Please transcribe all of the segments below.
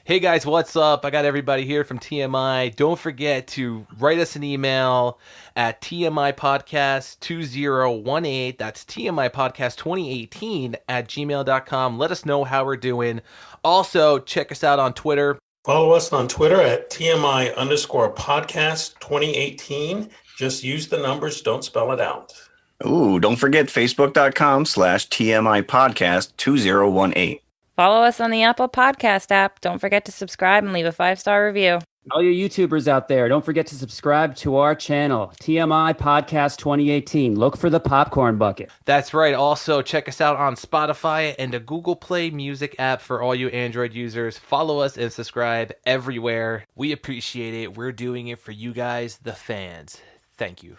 Hey guys, what's up? I got everybody here from TMI. Don't forget to write us an email at tmipodcast2018. That's tmipodcast2018 at gmail.com. Let us know how we're doing. Also, check us out on Twitter. Follow us on Twitter at TMI_podcast 2018. Just use the numbers, don't spell it out. Ooh, don't forget Facebook.com/TMI Podcast 2018. Follow us on the Apple Podcast app. Don't forget to subscribe and leave a 5-star review. All you YouTubers out there, don't forget to subscribe to our channel, TMI Podcast 2018. Look for the popcorn bucket. That's right. Also, check us out on Spotify and the Google Play Music app for all you Android users. Follow us and subscribe everywhere. We appreciate it. We're doing it for you guys, the fans. Thank you.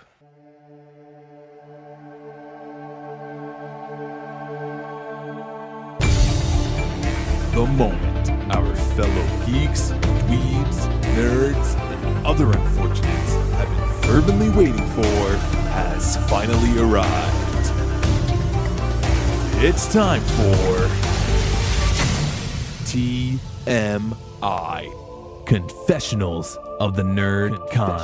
The moment our fellow geeks, dweebs, nerds, and other unfortunates have been fervently waiting for has finally arrived. It's time for TMI, Confessionals of the Nerd Kind.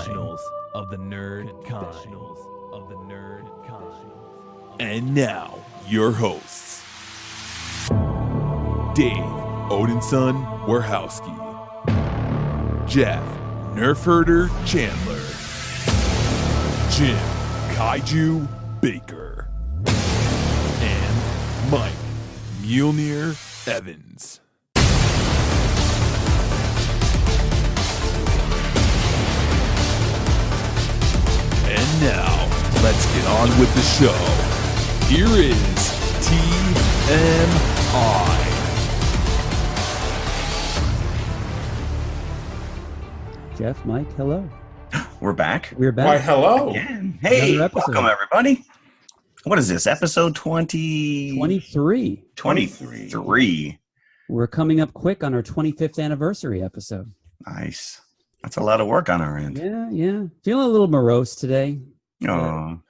And now, your hosts, Dave Odinson Warhowski, Jeff Nerfherder Chandler, Jim Kaiju Baker, and Mike Mjolnir Evans. And now, let's get on with the show. Here is TMI. Jeff, Mike, hello. We're back. We're back. Why, hello. Again. Hey, welcome everybody. What is this, episode 20? 23. 23. We're coming up quick on our 25th anniversary episode. Nice. That's a lot of work on our end. Yeah. Feeling a little morose today. Oh.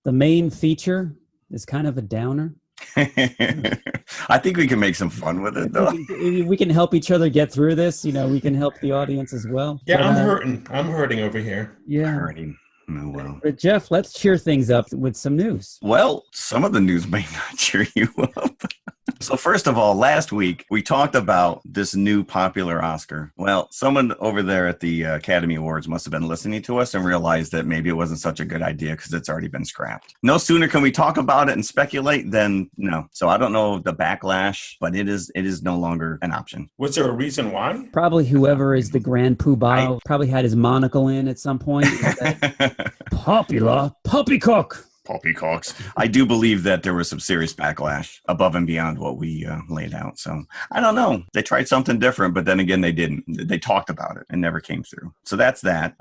The main feature is kind of a downer. I think we can make some fun with it, though. We can help each other get through this. You know, we can help the audience as well. Yeah, I'm hurting. I'm hurting over here. Yeah. Hurting. Oh, well. But Jeff, let's cheer things up with some news. Well, some of the news may not cheer you up. So first of all, last week, we talked about this new popular Oscar. Well, someone over there at the Academy Awards must have been listening to us and realized that maybe it wasn't such a good idea because it's already been scrapped. No sooner can we talk about it and speculate than no. So I don't know the backlash, but it is no longer an option. Was there a reason why? Probably whoever is the grand poobah probably had his monocle in at some point. Popular poppycock. Poppycocks. I do believe that there was some serious backlash above and beyond what we laid out. So I don't know. They tried something different, but then again, they didn't. They talked about it and never came through. So that's that.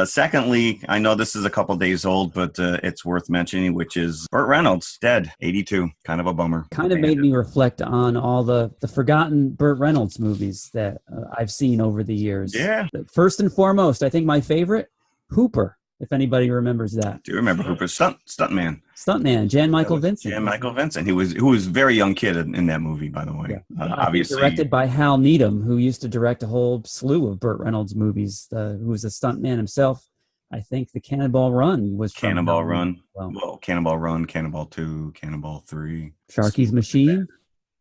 Secondly, I know this is a couple days old, but it's worth mentioning, which is Burt Reynolds, dead, 82. Kind of a bummer. Kind of made me reflect on all the forgotten Burt Reynolds movies that I've seen over the years. Yeah. First and foremost, I think my favorite, Hooper. If anybody remembers that. Do you remember Hooper? Stuntman. Stuntman, Jan Michael Vincent. Jan Michael Vincent. Who was a very young kid in that movie, by the way. Yeah. Obviously. Directed by Hal Needham, who used to direct a whole slew of Burt Reynolds movies, who was a stuntman himself. I think the Cannonball Run was from Cannonball Run. Well, Cannonball Run, Cannonball 2, Cannonball 3. Sharky's Machine.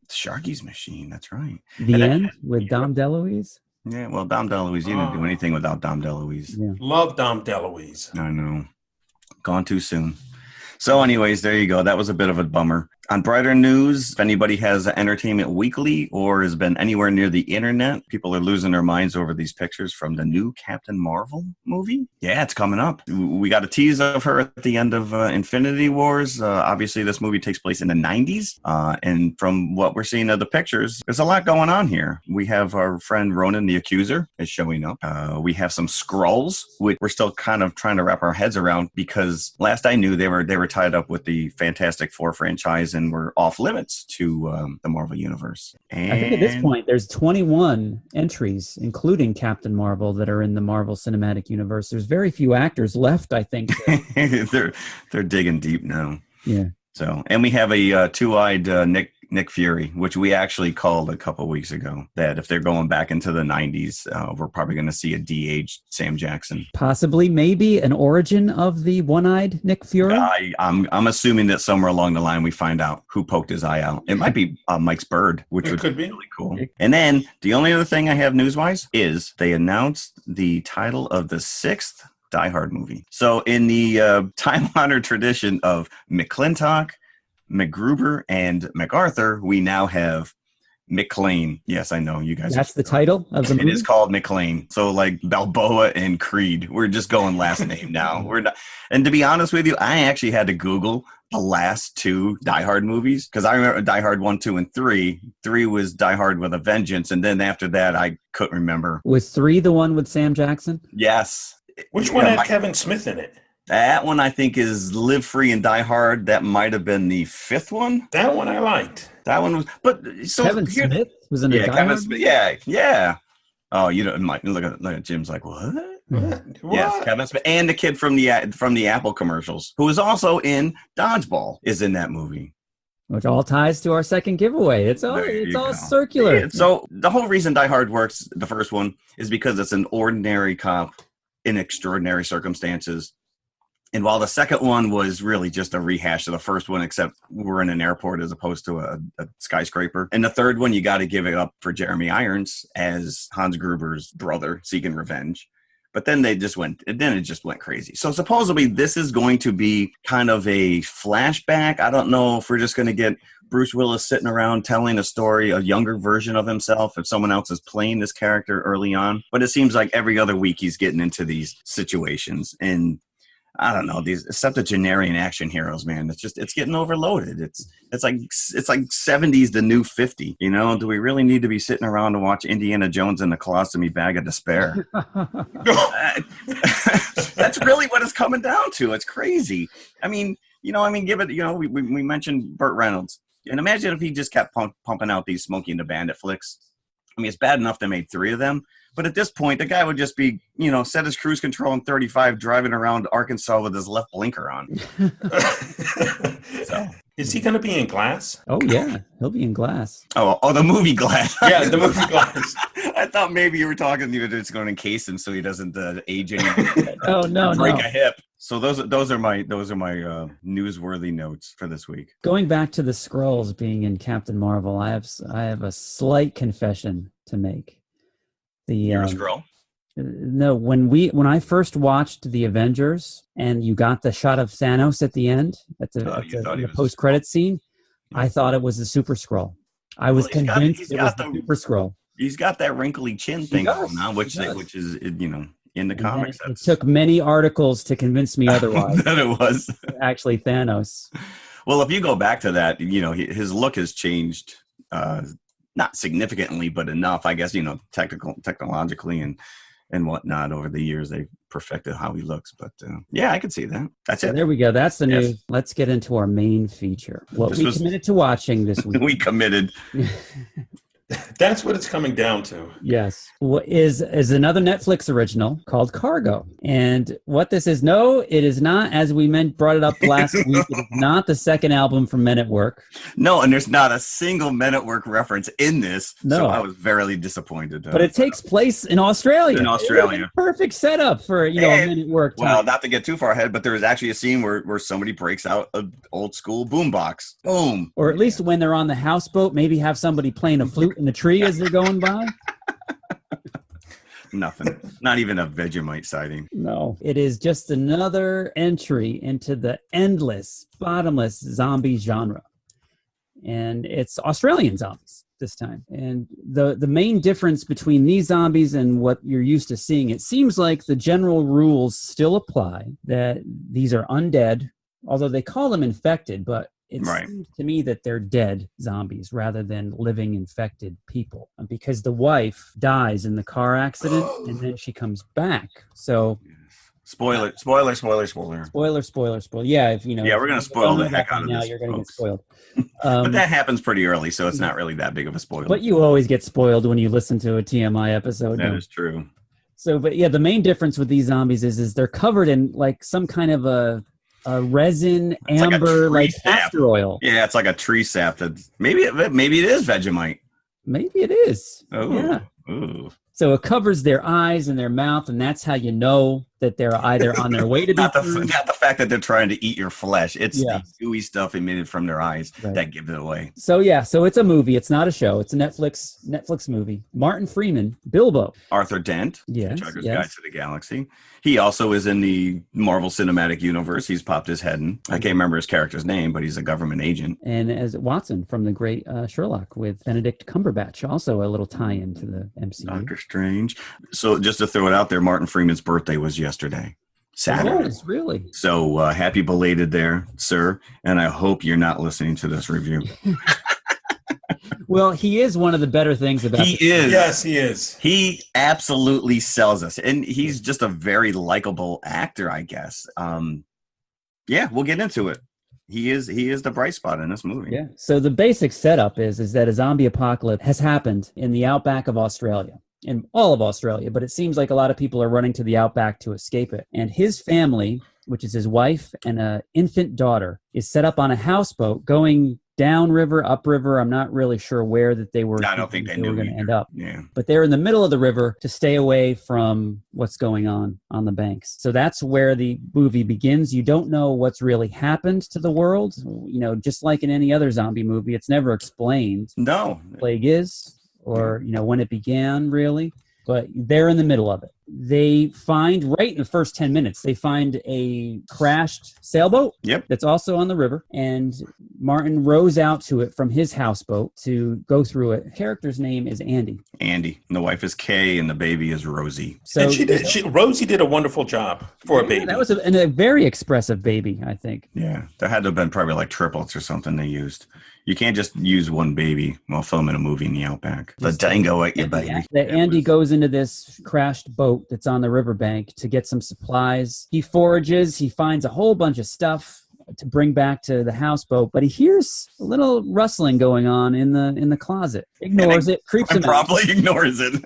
Sharky's Machine, that's right. The End with Dom DeLuise. Yeah, well, Dom DeLuise, you didn't do anything without Dom DeLuise. Yeah. Love Dom DeLuise. I know. Gone too soon. So anyways, there you go. That was a bit of a bummer. On brighter news, if anybody has Entertainment Weekly or has been anywhere near the internet, people are losing their minds over these pictures from the new Captain Marvel movie. Yeah, it's coming up. We got a tease of her at the end of Infinity Wars. Obviously, this movie takes place in the 90s. And from what we're seeing of the pictures, there's a lot going on here. We have our friend Ronan the Accuser is showing up. We have some Skrulls, which we're still kind of trying to wrap our heads around because last I knew they were tied up with the Fantastic Four franchise and were off limits to the Marvel Universe. And I think at this point, there's 21 entries, including Captain Marvel, that are in the Marvel Cinematic Universe. There's very few actors left, I think. They're digging deep now. Yeah. So, and we have a two-eyed Nick Fury, which we actually called a couple weeks ago, that if they're going back into the 90s, we're probably going to see a de-aged Sam Jackson. Possibly, maybe an origin of the one-eyed Nick Fury. I'm assuming that somewhere along the line we find out who poked his eye out. It might be Mike's bird, which would be really cool. And then the only other thing I have news-wise is they announced the title of the 6th Die Hard movie. So in the time-honored tradition of McClintock, McGruber, and MacArthur, we now have McClane. Yes, I know you guys. That's the title of the movie? It is called McClane. So like Balboa and Creed. We're just going last name now. We're not. And to be honest with you, I actually had to Google the last 2 Die Hard movies because I remember Die Hard 1, 2, and 3. 3 was Die Hard with a Vengeance, and then after that, I couldn't remember. Was 3 the one with Sam Jackson? Yes. Which one had Kevin Smith in it? That one I think is Live Free and Die Hard. That might have been the 5th one. That one I liked. That one was, but so Kevin Smith was in the Die Kevin Hard? Smith, yeah. Oh, you don't Mike. Look at Jim's like what? What? Yes, Kevin Smith and the kid from the Apple commercials, who is also in Dodgeball, is in that movie. Which all ties to our second giveaway. It's all circular. Yeah, so the whole reason Die Hard works, the first one, is because it's an ordinary cop in extraordinary circumstances. And while the second one was really just a rehash of the first one, except we're in an airport as opposed to a skyscraper. And the third one, you got to give it up for Jeremy Irons as Hans Gruber's brother seeking revenge. But then it just went crazy. So supposedly this is going to be kind of a flashback. I don't know if we're just going to get Bruce Willis sitting around telling a story, a younger version of himself, if someone else is playing this character early on. But it seems like every other week he's getting into these situations. And I don't know, these septuagenarian action heroes, man. It's getting overloaded. It's like 70s the new 50. You know, do we really need to be sitting around to watch Indiana Jones and the Colostomy Bag of Despair? That's really what it's coming down to. It's crazy. Give it. We mentioned Burt Reynolds, and imagine if he just kept pumping out these Smokey and the Bandit flicks. I mean, it's bad enough they made 3 of them. But at this point, the guy would just be, set his cruise control in 35, driving around Arkansas with his left blinker on. So. Is he going to be in Glass? Oh, yeah. He'll be in Glass. Oh, the movie Glass. Yeah, the movie Glass. I thought maybe you were talking, it's going to encase him so he doesn't age anymore. Oh, no, break a hip. So those are my newsworthy notes for this week. Going back to the Skrulls being in Captain Marvel, I have a slight confession to make. You're a Skrull? No, when I first watched the Avengers and you got the shot of Thanos at the end at the post-credit scene, I thought it was the Super Skrull. I was convinced it was the Super Skrull. He's got that wrinkly chin thing going on, which is in the comics. It took many articles to convince me otherwise. That it was actually Thanos. Well, if you go back to that, his look has changed. Not significantly, but enough, I guess, technologically and whatnot over the years, they've perfected how he looks. But I could see that. That's it. There we go. That's the news. Let's get into our main feature. What we committed to watching this week. We committed. That's what it's coming down to. Yes. What is another Netflix original called Cargo. And what this is, no, it is not, as we brought it up last week, it is not the second album from Men at Work. No, and there's not a single Men at Work reference in this. No. So I was very disappointed. But it takes place in Australia. Perfect setup for, Men at Work time. Well, not to get too far ahead, but there is actually a scene where somebody breaks out an old school boombox. Boom. Or at least when they're on the houseboat, maybe have somebody playing a flute in the tree as they're going by. Nothing. Not even a Vegemite sighting. No. It is just another entry into the endless, bottomless zombie genre. And it's Australian zombies this time. And the main difference between these zombies and what you're used to seeing, it seems like the general rules still apply, that these are undead, although they call them infected, but it seems to me that they're dead zombies rather than living infected people, because the wife dies in the car accident and then she comes back. So spoiler. Yeah, if we're gonna spoil the heck out of this. You're gonna get spoiled. But that happens pretty early, so it's not really that big of a spoiler. But you always get spoiled when you listen to a TMI episode. That is true. So, but yeah, the main difference with these zombies is they're covered in like some kind of a resin, It's like a amber, tree like sap. castor oil. Yeah, it's like a tree sap. That maybe it is Vegemite. Maybe it is. Oh, Yeah. ooh. So it covers their eyes and their mouth, and that's how you know that they're either on their way to be not turned. the fact that they're trying to eat your flesh. It's Yeah. the gooey stuff emitted from their eyes that gives it away. So yeah, so it's a movie. It's not a show. It's a Netflix movie. Martin Freeman, Bilbo. Arthur Dent, Yes, Hitchhiker's yes. Guide to the Galaxy. He also is in the Marvel Cinematic Universe. He's popped his head in. I can't remember his character's name, but he's a government agent. And as Watson from the great Sherlock with Benedict Cumberbatch, also a little tie-in to the MCU. Doctor Strange. So just to throw it out there, Martin Freeman's birthday was yesterday, Saturday. Oh, really? So happy belated there, sir. And I hope you're not listening to this review. Well, he is one of the better things about He is. Yes, he is. He absolutely sells us. And he's just a very likable actor, I guess. Yeah, we'll get into it. He is the bright spot in this movie. Yeah. So the basic setup is that a zombie apocalypse has happened in the outback of Australia, in all of Australia, but it seems like a lot of people are running to the outback to escape it. And his family, which is his wife and an infant daughter, is set up on a houseboat going downriver, upriver. I'm not really sure where that they were. I don't think they were knew going to either. end up. Yeah. But they're in the middle of the river to stay away from what's going on the banks. So that's where the movie begins. You don't know what's really happened to the world. You know, just like in any other zombie movie, it's never explained No. what the plague is or, you know, when it began, really. But they're in the middle of it. They find, right in the first 10 minutes, they find a crashed sailboat that's also on the river. And Martin rows out to it from his houseboat to go through it. The character's name is Andy. Andy. And the wife is Kay and the baby is Rosie. So And Rosie did a wonderful job for a baby. That was a very expressive baby, I think. Yeah. There had to have been probably like triplets or something they used. You can't just use one baby while filming a movie in the outback. The dango ate your baby. Andy goes into this crashed boat that's on the riverbank to get some supplies. He forages. He finds a whole bunch of stuff to bring back to the houseboat, but he hears a little rustling going on in the closet. Ignores it, creeps him out. Probably ignores it.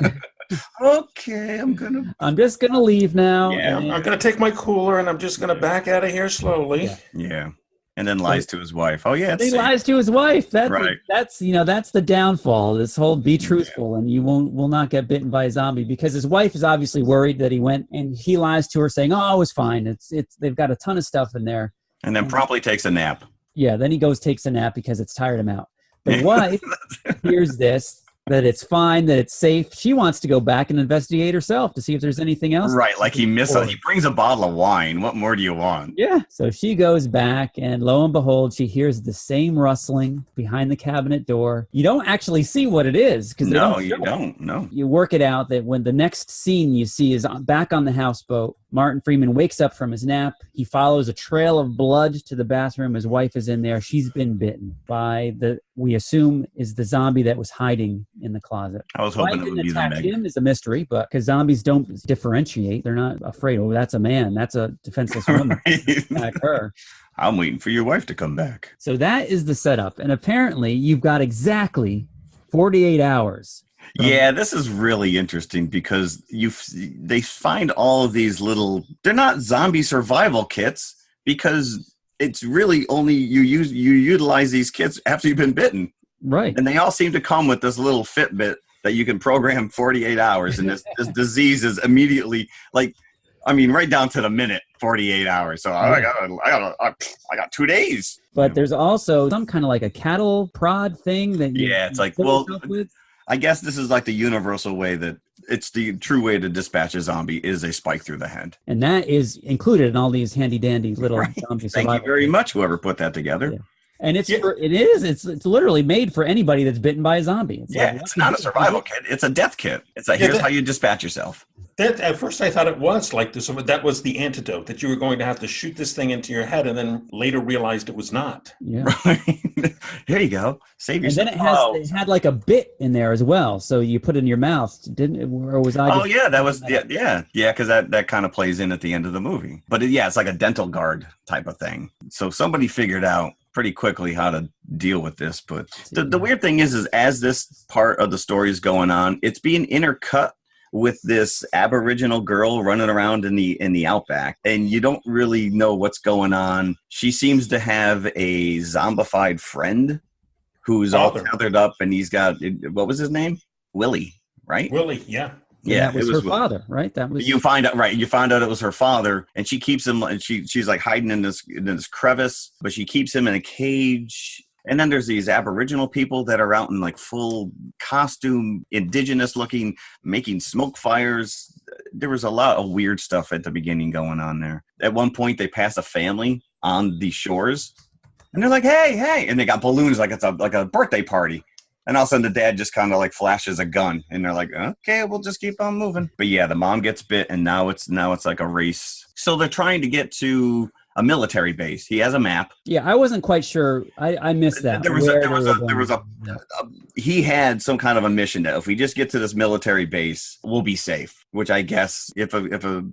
Okay, I'm just gonna leave now. Yeah, I'm gonna take my cooler and I'm just gonna back out of here slowly. Yeah. And then lies to his wife. Oh yeah, he lies to his wife. That's right. That's the downfall. This whole be truthful and you will not get bitten by a zombie, because his wife is obviously worried that he went, and he lies to her saying, "Oh, it was fine. It's they've got a ton of stuff in there." And then promptly takes a nap. Yeah, then he takes a nap because it's tired him out. The wife hears this, that it's fine, that it's safe. She wants to go back and investigate herself to see if there's anything else. Right, like he brings a bottle of wine. What more do you want? Yeah. So she goes back, and lo and behold, she hears the same rustling behind the cabinet door. You don't actually see what it is, because you don't. No. You work it out that when the next scene you see is back on the houseboat, Martin Freeman wakes up from his nap. He follows a trail of blood to the bathroom. His wife is in there. She's been bitten by we assume is the zombie that was hiding in the closet. I was hoping it would be the Meg. Him is a mystery, but because zombies don't differentiate, they're not afraid. Oh, that's a man. That's a defenseless woman. Attack her. I'm waiting for your wife to come back. So that is the setup, and apparently you've got exactly 48 hours. Yeah, this is really interesting because they find all of these they're not zombie survival kits, because it's really only you utilize these kits after you've been bitten. Right. And they all seem to come with this little Fitbit that you can program 48 hours, and this disease is immediately right down to the minute, 48 hours. So I got 2 days. But there's also some kind of like a cattle prod thing that it's like, I guess this is like the universal way that it's the true way to dispatch a zombie is a spike through the head. And that is included in all these handy dandy little zombie Thank you very much, whoever put that together. Yeah. And it's literally made for anybody that's bitten by a zombie. It's not a survival kit. It's a death kit. It's here's how you dispatch yourself. At first I thought it was like this. That was the antidote, that you were going to have to shoot this thing into your head, and then later realized it was not. Yeah. Right. Here you go. Save yourself. And then it had like a bit in there as well. So you put it in your mouth, didn't it? Or was I? Because that kind of plays in at the end of the movie. But it's like a dental guard type of thing. So somebody figured out pretty quickly how to deal with this. But the weird thing is as this part of the story is going on, it's being intercut with this Aboriginal girl running around in the outback, and you don't really know what's going on. She seems to have a zombified friend who's all tethered up, and he's got, what was his name? Willie, right? Willie, yeah. Yeah, that was her father, right? That was you find out it was her father, and she keeps him, and she's like hiding in this crevice, but she keeps him in a cage. And then there's these Aboriginal people that are out in like full costume, indigenous looking, making smoke fires. There was a lot of weird stuff at the beginning going on there. At one point, they pass a family on the shores, and they're like, hey, and they got balloons like it's a birthday party. And all of a sudden, the dad just kind of like flashes a gun, and they're like, okay, we'll just keep on moving. But yeah, the mom gets bit, and now it's like a race. So they're trying to get to a military base. He has a map. Yeah, I wasn't quite sure. I missed that. He had some kind of a mission that if we just get to this military base, we'll be safe. Which I guess if a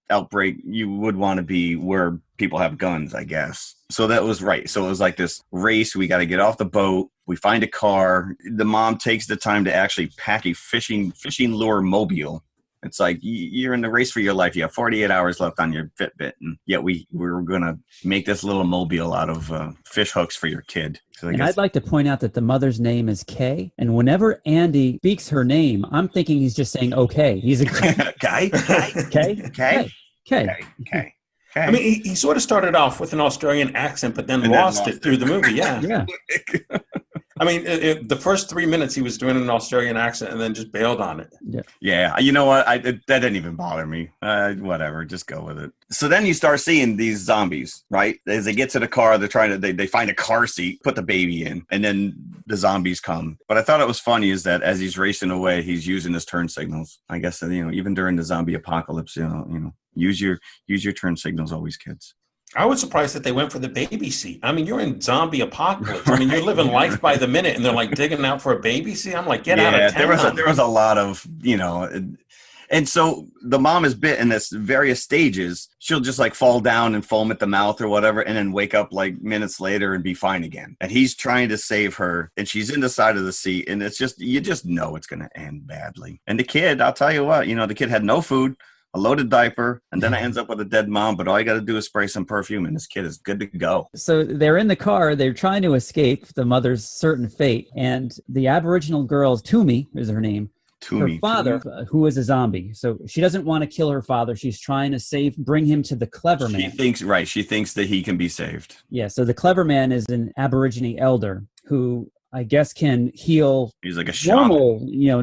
outbreak, you would want to be where people have guns, I guess. So that was right. So it was like this race. We got to get off the boat. We find a car. The mom takes the time to actually pack a fishing lure mobile. It's like you're in the race for your life. You have 48 hours left on your Fitbit, and yet we're going to make this little mobile out of fish hooks for your kid. So I'd like to point out that the mother's name is Kay, and whenever Andy speaks her name, I'm thinking he's just saying okay. He's a Kay. I mean, he sort of started off with an Australian accent, but then lost it through the movie. Yeah. Yeah. I mean, the first 3 minutes he was doing an Australian accent and then just bailed on it. Yeah. You know what? That didn't even bother me. Whatever. Just go with it. So then you start seeing these zombies, right? As they get to the car, they find a car seat, put the baby in, and then the zombies come. But I thought it was funny is that as he's racing away, he's using his turn signals. I guess, even during the zombie apocalypse, use your turn signals always, kids. I was surprised that they went for the baby seat. I mean, you're in zombie apocalypse. I mean, you're living life by the minute, and they're like digging out for a baby seat. I'm like, get out of town. There was a lot of, and so the mom is bit in this various stages. She'll just like fall down and foam at the mouth or whatever, and then wake up like minutes later and be fine again. And he's trying to save her, and she's in the side of the seat, and it's just, you just know it's going to end badly. And the kid, I'll tell you what, the kid had no food, a loaded diaper, and then it ends up with a dead mom, but all you got to do is spray some perfume, and this kid is good to go. So they're in the car. They're trying to escape the mother's certain fate, and the Aboriginal girl, Toomey is her name, her father, who is a zombie. So she doesn't want to kill her father. She's trying to bring him to the clever man. She thinks that he can be saved. Yeah, so the clever man is an Aborigine elder who I guess can heal. He's like a shaman.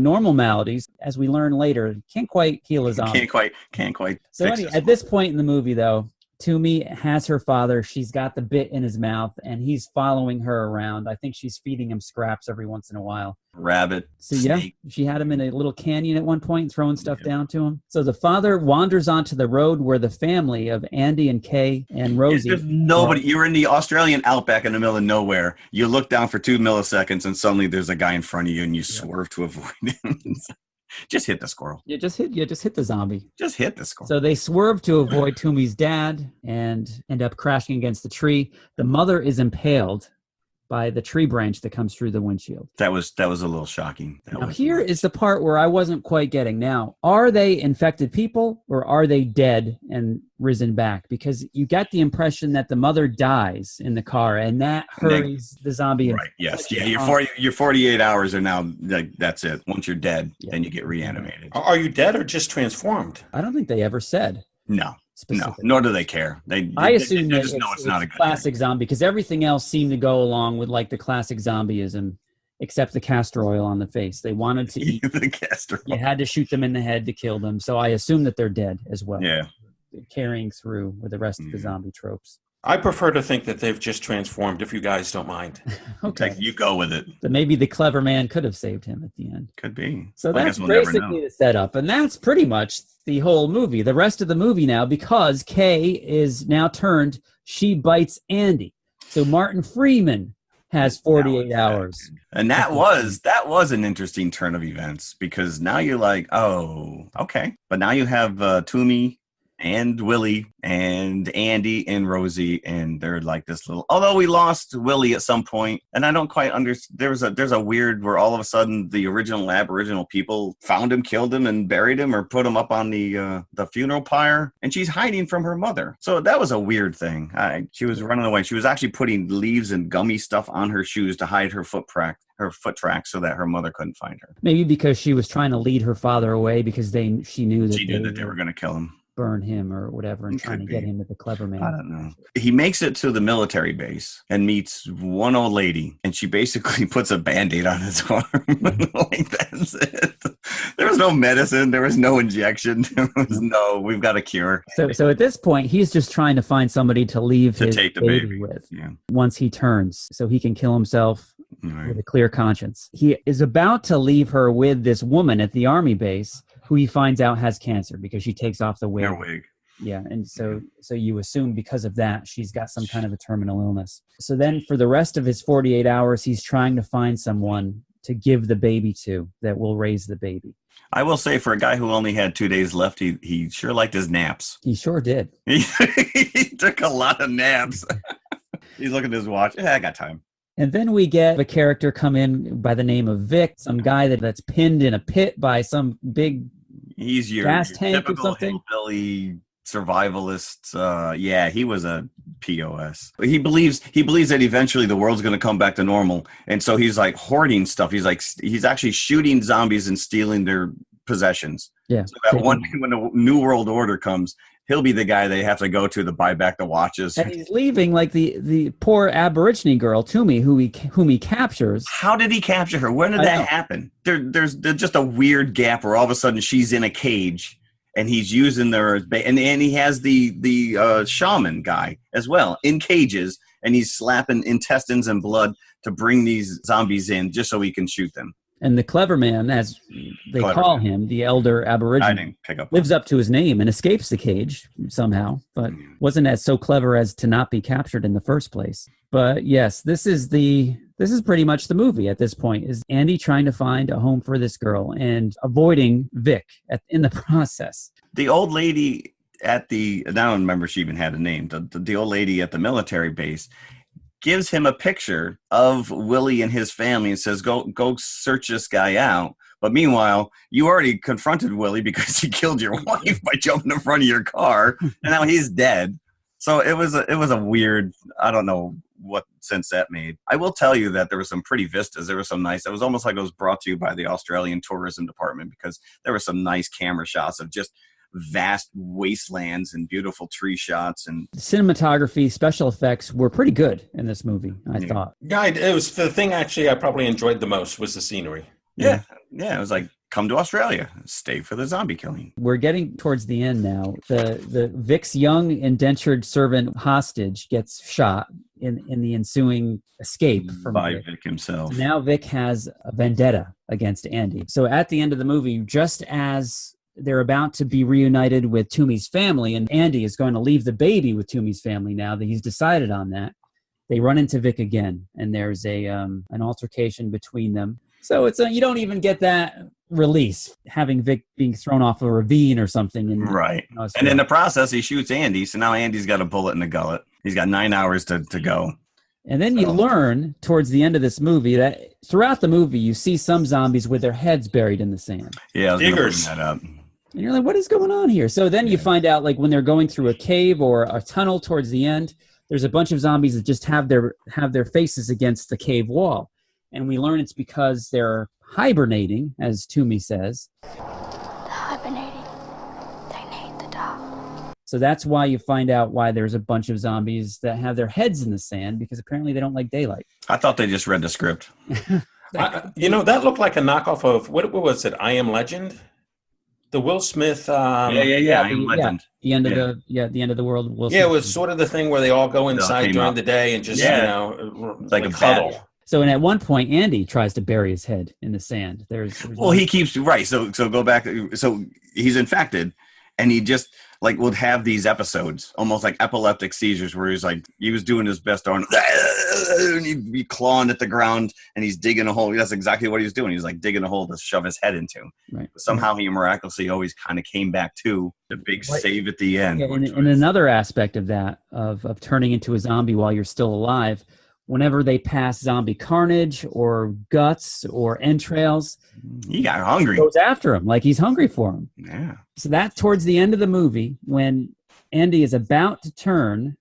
Normal maladies. As we learn later, can't quite heal a zombie. Can't quite. So anyway, at this point in the movie, though, Toomey has her father. She's got the bit in his mouth, and he's following her around. I think she's feeding him scraps every once in a while. Rabbit. So snake. Yeah, she had him in a little canyon at one point, throwing stuff down to him. So the father wanders onto the road where the family of Andy and Kay and Rosie. There's nobody. You're in the Australian outback in the middle of nowhere. You look down for 2 milliseconds, and suddenly there's a guy in front of you, and you swerve to avoid him. Just hit the squirrel. Just hit the zombie. Just hit the squirrel. So they swerve to avoid Toomey's dad and end up crashing against the tree. The mother is impaled by the tree branch that comes through the windshield. That was a little shocking. Here is the part where I wasn't quite getting. Now, are they infected people or are they dead and risen back? Because you get the impression that the mother dies in the car, and that hurries the zombie. Right. Yes. Yeah. Your 48 hours are now. That's it. Once you're dead, then you get reanimated. Are you dead or just transformed? I don't think they ever said. No. No, nor do they care. I assume they that just know it's not a good classic zombie, because everything else seemed to go along with like the classic zombieism, except the castor oil on the face. They wanted to eat the castor oil. You had to shoot them in the head to kill them. So I assume that they're dead as well. Yeah. Carrying through with the rest of the zombie tropes. I prefer to think that they've just transformed, if you guys don't mind. Okay. You go with it. But maybe the clever man could have saved him at the end. Could be. So that's basically the setup. And that's pretty much the whole movie. The rest of the movie now, because Kay is now turned, she bites Andy. So Martin Freeman has 48 hours. And that was an interesting turn of events, because now you're like, oh, okay. But now you have Toomey and Willie and Andy and Rosie, and they're like this little. Although we lost Willie at some point, and I don't quite understand. There's a weird where all of a sudden the original Aboriginal people found him, killed him, and buried him, or put him up on the funeral pyre, and she's hiding from her mother. So that was a weird thing. She was running away. She was actually putting leaves and gummy stuff on her shoes to hide her foot tracks so that her mother couldn't find her. Maybe because she was trying to lead her father away because she knew that they were going to kill him. Burn him or whatever and trying to get him at the clever man. I don't know. He makes it to the military base and meets one old lady, and she basically puts a Band-Aid on his arm. Like, that's it. There was no medicine. There was no injection. There was we've got a cure. So at this point, he's just trying to find somebody to leave his take the baby with once he turns so he can kill himself with a clear conscience. He is about to leave her with this woman at the army base who he finds out has cancer because she takes off the wig. Yeah, and so you assume because of that, she's got some kind of a terminal illness. So then for the rest of his 48 hours, he's trying to find someone to give the baby to that will raise the baby. I will say, for a guy who only had 2 days left, he sure liked his naps. He sure did. He took a lot of naps. He's looking at his watch. Yeah, I got time. And then we get a character come in by the name of Vic, some guy that's pinned in a pit by some big He's your tank or something. Hillbilly survivalist. He was a POS. He believes that eventually the world's going to come back to normal, and so he's like hoarding stuff. He's actually shooting zombies and stealing their possessions. Yeah. So that when the new world order comes, he'll be the guy they have to go to buy back the watches. And he's leaving like the poor Aborigine girl, Toomey, whom he captures. How did he capture her? When did that happen? There's just a weird gap where all of a sudden she's in a cage and he's using their and he has the shaman guy as well in cages, and he's slapping intestines and blood to bring these zombies in just so he can shoot them. And the clever man, as they call him, the elder Aborigine, lives up to his name and escapes the cage somehow, but wasn't as so clever as to not be captured in the first place. But yes, this is pretty much the movie at this point, is Andy trying to find a home for this girl and avoiding Vic in the process. The old lady I don't remember she even had a name, the old lady at the military base, gives him a picture of Willie and his family and says, go search this guy out. But meanwhile, you already confronted Willie because he killed your wife by jumping in front of your car, and now he's dead. So it was a weird, I don't know what sense that made. I will tell you that there were some pretty vistas. There was some nice, it was almost like it was brought to you by the Australian tourism department, because there were some nice camera shots of just vast wastelands and beautiful tree shots, and cinematography, special effects were pretty good in this movie. I thought. Yeah, it was the thing actually I probably enjoyed the most was the scenery. Yeah. It was like, come to Australia, stay for the zombie killing. We're getting towards the end now. The Vic's young indentured servant hostage gets shot in the ensuing escape from by Vic himself. Now Vic has a vendetta against Andy. So at the end of the movie, just as they're about to be reunited with Toomey's family, and Andy is going to leave the baby with Toomey's family now that he's decided on that, they run into Vic again, and there's an altercation between them. So you don't even get that release, having Vic being thrown off a ravine or something. Right. And in the process, he shoots Andy, so now Andy's got a bullet in the gullet. He's got 9 hours to go. And then you learn towards the end of this movie that throughout the movie, you see some zombies with their heads buried in the sand. Yeah, I was diggers. Bring that up. And you're like, what is going on here? So then you find out, like, when they're going through a cave or a tunnel towards the end, there's a bunch of zombies that just have their faces against the cave wall. And we learn it's because they're hibernating, as Toomey says. They're hibernating. They need the dark. So that's why you find out why there's a bunch of zombies that have their heads in the sand, because apparently they don't like daylight. I thought they just read the script. That looked like a knockoff of, what was it, I Am Legend? The Will Smith. I Am Legend. The end of the end of the world. Will Smith. It was sort of the thing where they all go inside during the day and just like a cuddle. So, and at one point, Andy tries to bury his head in the sand. He keeps right. So go back. So he's infected, and he just would have these episodes, almost like epileptic seizures, where he was doing his best on, and he'd be clawing at the ground, and he's digging a hole. That's exactly what he was doing. He was digging a hole to shove his head into. Right. But somehow he miraculously always kind of came back to. The big save at the end. Yeah, and another aspect of that, of turning into a zombie while you're still alive, whenever they pass zombie carnage or guts or entrails, he got hungry. Goes after him like he's hungry for him. Yeah. So that towards the end of the movie, when Andy is about to turn,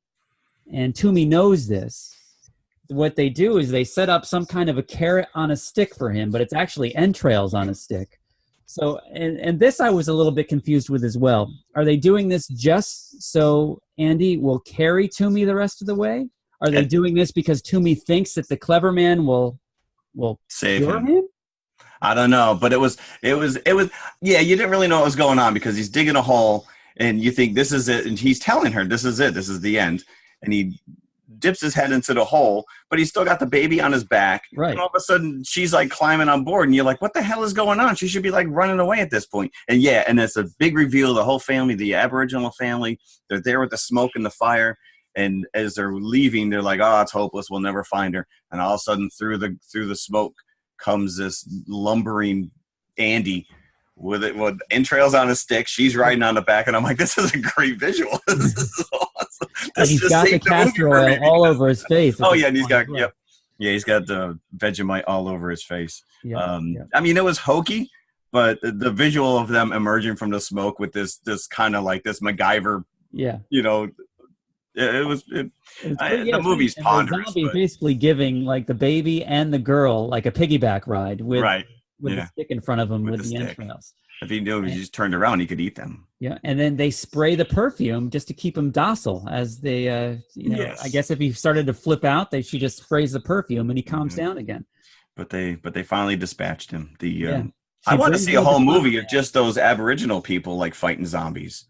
and Toomey knows this, what they do is they set up some kind of a carrot on a stick for him, but it's actually entrails on a stick. So, and this I was a little bit confused with as well. Are they doing this just so Andy will carry Toomey the rest of the way? Are they doing this because Toomey thinks that the clever man will save him? I don't know, but it was. Yeah, you didn't really know what was going on because he's digging a hole, and you think this is it, and he's telling her this is it, this is the end, and he dips his head into the hole, but he's still got the baby on his back. Right. And all of a sudden, she's like climbing on board, and you're like, what the hell is going on? She should be like running away at this point. And yeah, and it's a big reveal. The whole family, the Aboriginal family, they're there with the smoke and the fire. And as they're leaving, they're like, oh, it's hopeless. We'll never find her. And all of a sudden, through the smoke comes this lumbering Andy with entrails on a stick. She's riding on the back. And I'm like, this is a great visual. This is awesome. And he's got the castor oil all over his face. Oh, yeah. And he's got, yep. Yeah, he's got the Vegemite all over his face. I mean, it was hokey, but the visual of them emerging from the smoke with this kind of like this MacGyver, you know, the movie's ponderous. The zombie basically giving like the baby and the girl like a piggyback ride with the stick in front of him with the entrails. If he knew he just turned around, he could eat them. Yeah, and then they spray the perfume just to keep him docile. As they, I guess if he started to flip out, she just sprays the perfume and he calms down again. But they finally dispatched him. I want to see a whole movie of just those Aboriginal people like fighting zombies.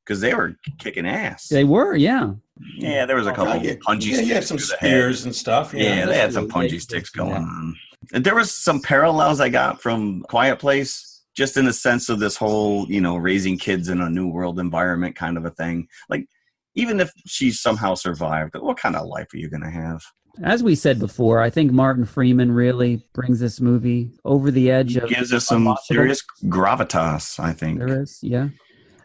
Because they were kicking ass. They were, yeah. Yeah, there was a couple of punji sticks. You had some spears and stuff. Yeah, they had some punji sticks going on. And there was some parallels I got from Quiet Place, just in the sense of this whole, raising kids in a new world environment kind of a thing. Like, even if she somehow survived, what kind of life are you going to have? As we said before, I think Martin Freeman really brings this movie over the edge. He gives us some serious gravitas, I think. There is, yeah.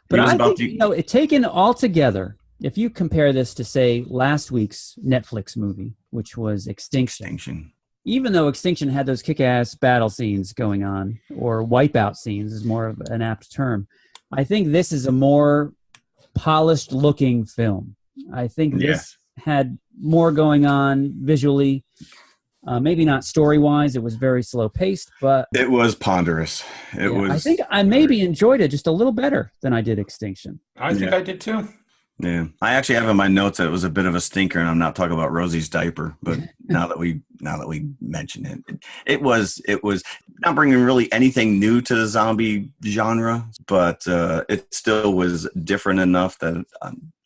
But I think, taken all together, if you compare this to, say, last week's Netflix movie, which was Extinction, even though Extinction had those kick-ass battle scenes going on, or wipeout scenes is more of an apt term, I think this is a more polished-looking film. I think this had more going on visually. Maybe not story-wise. It was very slow-paced, but... It was ponderous. I think I maybe enjoyed it just a little better than I did Extinction. I think I did too. Yeah. I actually have in my notes that it was a bit of a stinker, and I'm not talking about Rosie's diaper, but now that we mention it, it was not bringing really anything new to the zombie genre, but it still was different enough that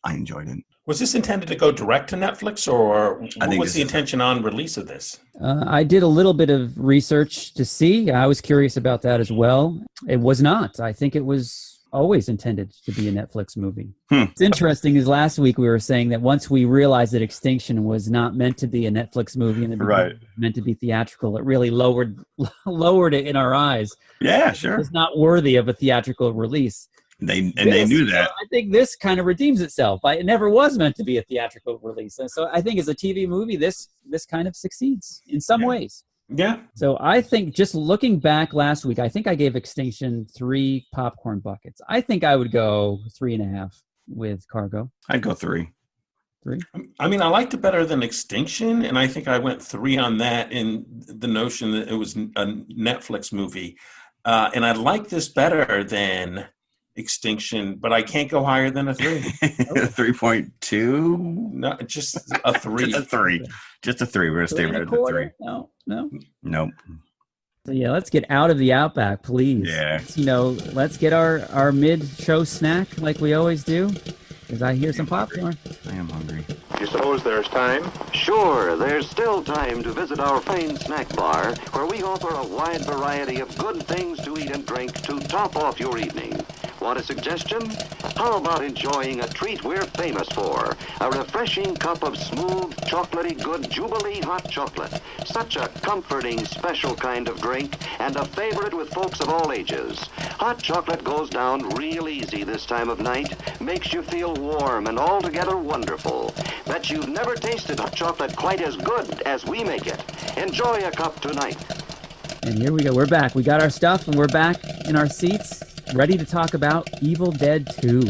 I enjoyed it. Was this intended to go direct to Netflix, or what was the intention on release of this? I did a little bit of research to see. I was curious about that as well. It was not. I think it was always intended to be a Netflix movie. It's interesting is last week we were saying that once we realized that Extinction was not meant to be a Netflix movie and meant to be theatrical, it really lowered it in our eyes. Yeah, sure. It's not worthy of a theatrical release. They knew that. I think this kind of redeems itself. It never was meant to be a theatrical release. And so I think as a TV movie, this kind of succeeds in some ways. Yeah. So I think just looking back last week, I think I gave Extinction 3 popcorn buckets. I think I would go 3.5 with Cargo. I'd go 3. 3? I mean, I liked it better than Extinction, and I think I went 3 on that in the notion that it was a Netflix movie. And I like this better than Extinction, but I can't go higher than a 3. 3.2? No, just a 3. Just a 3. Just a 3. We're going to stay right at the 3. No. Nope. So yeah, let's get out of the Outback, please. Yeah. Let's get our mid-show snack like we always do, because I hear some popcorn. I am hungry. You suppose there's time? Sure, there's still time to visit our fine snack bar, where we offer a wide variety of good things to eat and drink to top off your evening. Want a suggestion? How about enjoying a treat we're famous for? A refreshing cup of smooth, chocolatey good Jubilee hot chocolate. Such a comforting, special kind of drink, and a favorite with folks of all ages. Hot chocolate goes down real easy this time of night, makes you feel warm and altogether wonderful. Bet you've never tasted hot chocolate quite as good as we make it. Enjoy a cup tonight. And here we go. We're back. We got our stuff, and we're back in our seats, ready to talk about Evil Dead 2.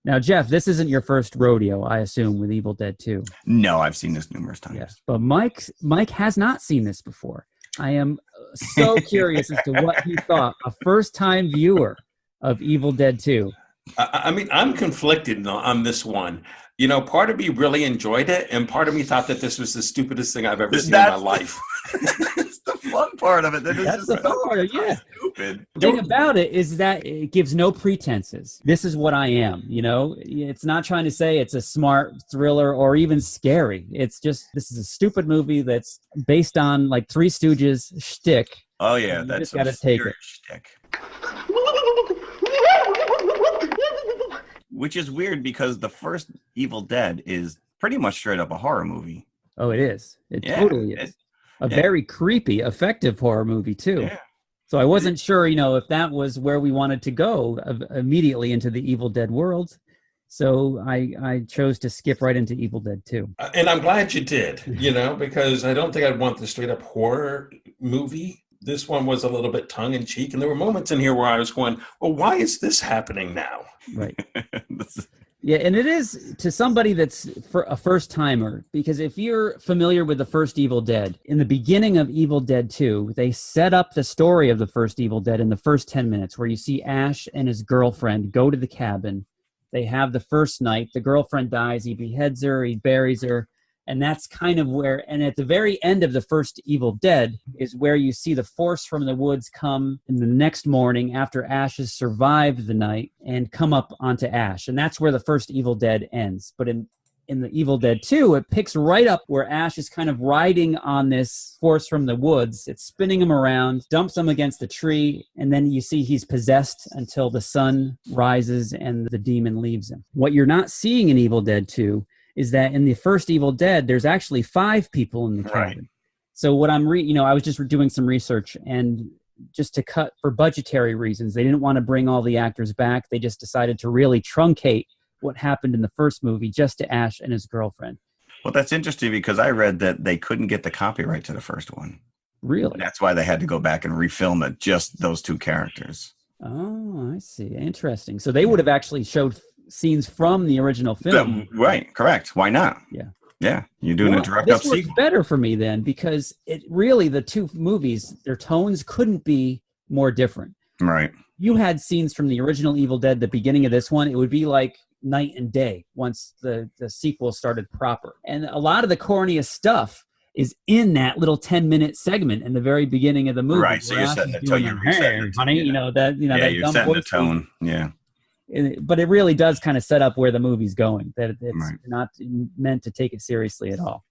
Now, Jeff, this isn't your first rodeo, I assume, with Evil Dead 2. No, I've seen this numerous times. Yes, but Mike has not seen this before. I am so curious as to what he thought, a first-time viewer of Evil Dead 2. I mean, I'm conflicted on this one. You know, part of me really enjoyed it, and part of me thought that this was the stupidest thing I've ever seen in my life. It's the fun part of it. That's the fun part of it, yeah. Stupid. The thing about it is that it gives no pretenses. This is what I am, you know? It's not trying to say it's a smart thriller or even scary. It's just, this is a stupid movie that's based on like Three Stooges shtick. Oh, yeah. You That's just got to take it. shtick. Which is weird because the first Evil Dead is pretty much straight up a horror movie. Oh, it is. It totally is. A very creepy, effective horror movie, too. Yeah. So I wasn't sure, you know, if that was where we wanted to go immediately into the Evil Dead world. So I chose to skip right into Evil Dead 2. And I'm glad you did, you know, because I don't think I'd want the straight up horror movie. This one was a little bit tongue in cheek. And there were moments in here where I was going, well, why is this happening now? Right. Yeah, and it is to somebody that's for a first timer, because if you're familiar with the first Evil Dead, in the beginning of Evil Dead 2, they set up the story of the first Evil Dead in the first 10 minutes, where you see Ash and his girlfriend go to the cabin. They have the first night. The girlfriend dies. He beheads her. He buries her. And that's kind of where, and at the very end of the first Evil Dead is where you see the force from the woods come in the next morning after Ash has survived the night and come up onto Ash. And that's where the first Evil Dead ends. But in the Evil Dead 2, it picks right up where Ash is kind of riding on this force from the woods. It's spinning him around, dumps him against the tree, and then you see he's possessed until the sun rises and the demon leaves him. What you're not seeing in Evil Dead 2 is that in the first Evil Dead, there's actually 5 people in the cabin. Right. So what I was just doing some research, and just to cut for budgetary reasons, they didn't want to bring all the actors back. They just decided to really truncate what happened in the first movie just to Ash and his girlfriend. Well, that's interesting because I read that they couldn't get the copyright to the first one. Really? That's why they had to go back and refilm it, just those 2 characters. Oh, I see. Interesting. So they would have actually showed scenes from the original film. Right, correct. Why not? Yeah, you're doing a direct up sequel. This works better for me then, because it really, the 2 movies, their tones couldn't be more different. Right. You had scenes from the original Evil Dead, the beginning of this one, it would be like night and day once the sequel started proper. And a lot of the corniest stuff is in that little 10-minute segment in the very beginning of the movie. Right, so you're setting the tone. You're resetting honey, you know, that, you know, that you're dumb setting the voice tone. Yeah. But it really does kind of set up where the movie's going, that it's not meant to take it seriously at all.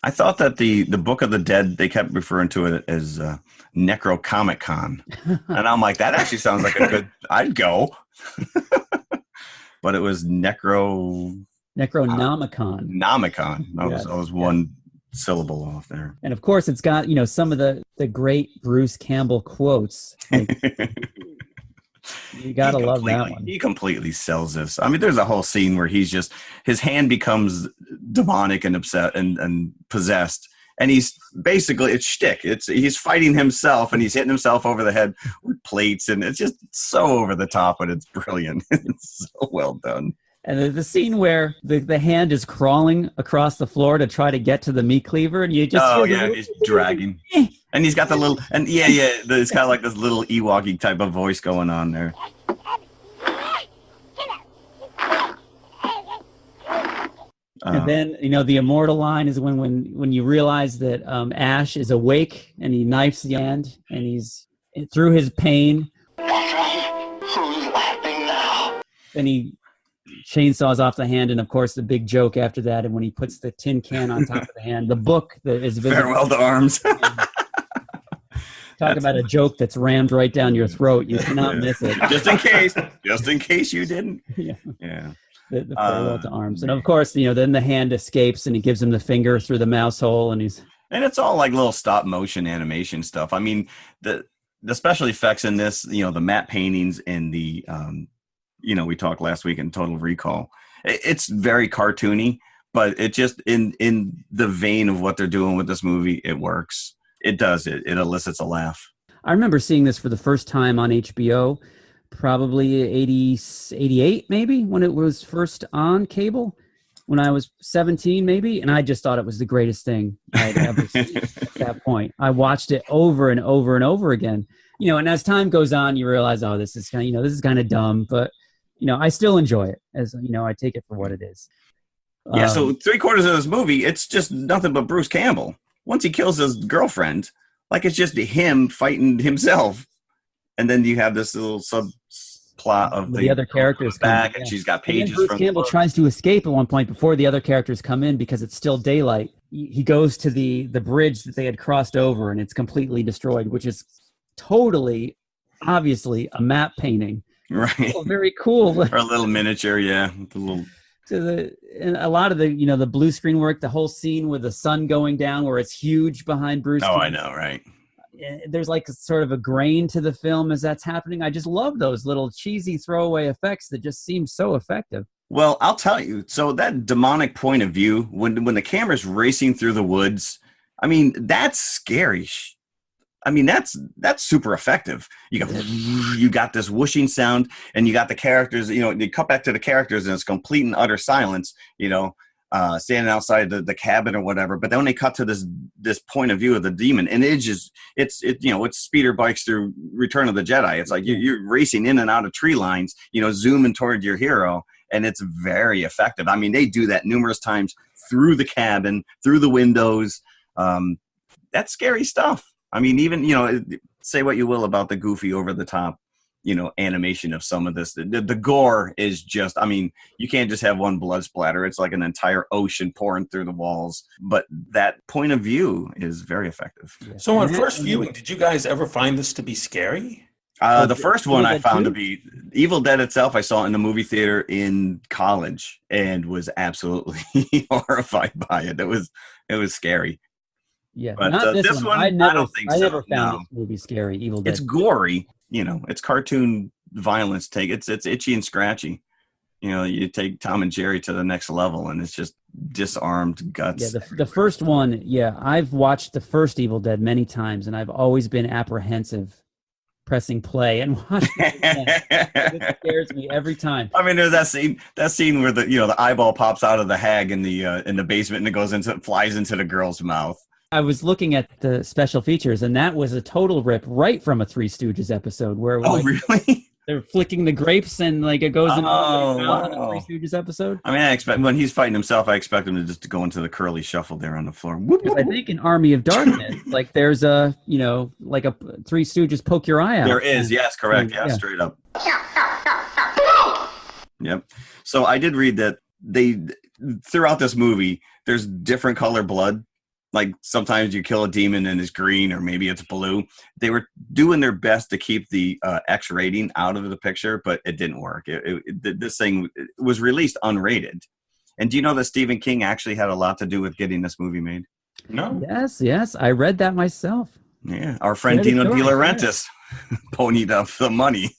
I thought that the Book of the Dead, they kept referring to it as Necrocomic-Con. And I'm like, that actually sounds like a good, I'd go. But it was Necronomicon. Nomicon. I was one syllable off there. And of course, it's got, you know, some of the great Bruce Campbell quotes. Like, you gotta love that one. He completely sells this. I mean, there's a whole scene where he's just, his hand becomes demonic and upset and possessed. And he's basically, it's shtick. He's fighting himself and he's hitting himself over the head with plates. And it's just so over the top, but it's brilliant. It's so well done. And the scene where the hand is crawling across the floor to try to get to the meat cleaver, and you just he's dragging, and he's got the little, and it's got like this little Ewok type of voice going on there. And then, you know, the immortal line is when you realize that Ash is awake and he knifes the hand, and he's through his pain. That's right. Who's laughing now? Then he chainsaws off the hand, and of course the big joke after that, and when he puts the tin can on top of the hand, the book that is visible. Farewell to Arms. Kind Talk about a joke that's rammed right down your throat. You cannot miss it. Just in case you didn't. Yeah. The farewell to arms. And of course, then the hand escapes and he gives him the finger through the mouse hole and it's all like little stop motion animation stuff. I mean, the special effects in this, the matte paintings and the, we talked last week in Total Recall. It's very cartoony, but it just in the vein of what they're doing with this movie, it works. It does. It elicits a laugh. I remember seeing this for the first time on HBO, probably 88 maybe, when it was first on cable, when I was 17 maybe, and I just thought it was the greatest thing I'd ever seen at that point. I watched it over and over and over again. And as time goes on, you realize, this is kind of, this is kind of dumb, but I still enjoy it, as I take it for what it is. Yeah, so 3/4 of this movie, it's just nothing but Bruce Campbell. Once he kills his girlfriend, like it's just him fighting himself. And then you have this little subplot of the other characters back, and she's got pages. Bruce Campbell tries to escape at one point before the other characters come in because it's still daylight. He goes to the bridge that they had crossed over, and it's completely destroyed, which is totally, obviously, a map painting. Right. Oh, very cool. Or a little miniature, yeah. And a lot of the the blue screen work, the whole scene with the sun going down where it's huge behind Bruce. Oh, I know, right? There's like sort of a grain to the film as that's happening. I just love those little cheesy throwaway effects that just seem so effective. Well, I'll tell you. So that demonic point of view, when the camera's racing through the woods, I mean, that's scary. I mean, that's super effective. You got this whooshing sound, and you got the characters. They cut back to the characters, and it's complete and utter silence. Standing outside the cabin or whatever. But then when they cut to this point of view of the demon, and it's speeder bikes through Return of the Jedi. It's like you're racing in and out of tree lines, zooming toward your hero, and it's very effective. I mean, they do that numerous times through the cabin, through the windows. That's scary stuff. I mean, even, say what you will about the goofy over the top, animation of some of this. The gore is just, I mean, you can't just have one blood splatter. It's like an entire ocean pouring through the walls. But that point of view is very effective. So on first viewing, did you guys ever find this to be scary? The first one I found to be Evil Dead itself. I saw in the movie theater in college and was absolutely horrified by it. It was scary. Yeah, but not this one I don't think so. I never found this movie scary. Evil Dead. It's gory. It's cartoon violence. It's itchy and scratchy. You take Tom and Jerry to the next level, and it's just disarmed guts. Yeah, the first one. Yeah, I've watched the first Evil Dead many times, and I've always been apprehensive pressing play and watching it again. It scares me every time. I mean, there's that scene where the eyeball pops out of the hag in the basement, and it flies into the girl's mouth. I was looking at the special features, and that was a total rip right from a Three Stooges episode where really? They're flicking the grapes and like it goes into wow. a Three Stooges episode. I mean, I expect when he's fighting himself, I expect him to go into the curly shuffle there on the floor. Whoop, whoop, I think in Army of Darkness, like there's a like a Three Stooges poke your eye out. There is, yes, correct, yeah, straight up. Yep. So I did read that throughout this movie, there's different color blood. Like sometimes you kill a demon and it's green or maybe it's blue. They were doing their best to keep the X rating out of the picture, but it didn't work. This thing was released unrated. And do you know that Stephen King actually had a lot to do with getting this movie made? No. Yes. I read that myself. Yeah. Our friend Dino De Laurentiis ponied up the money.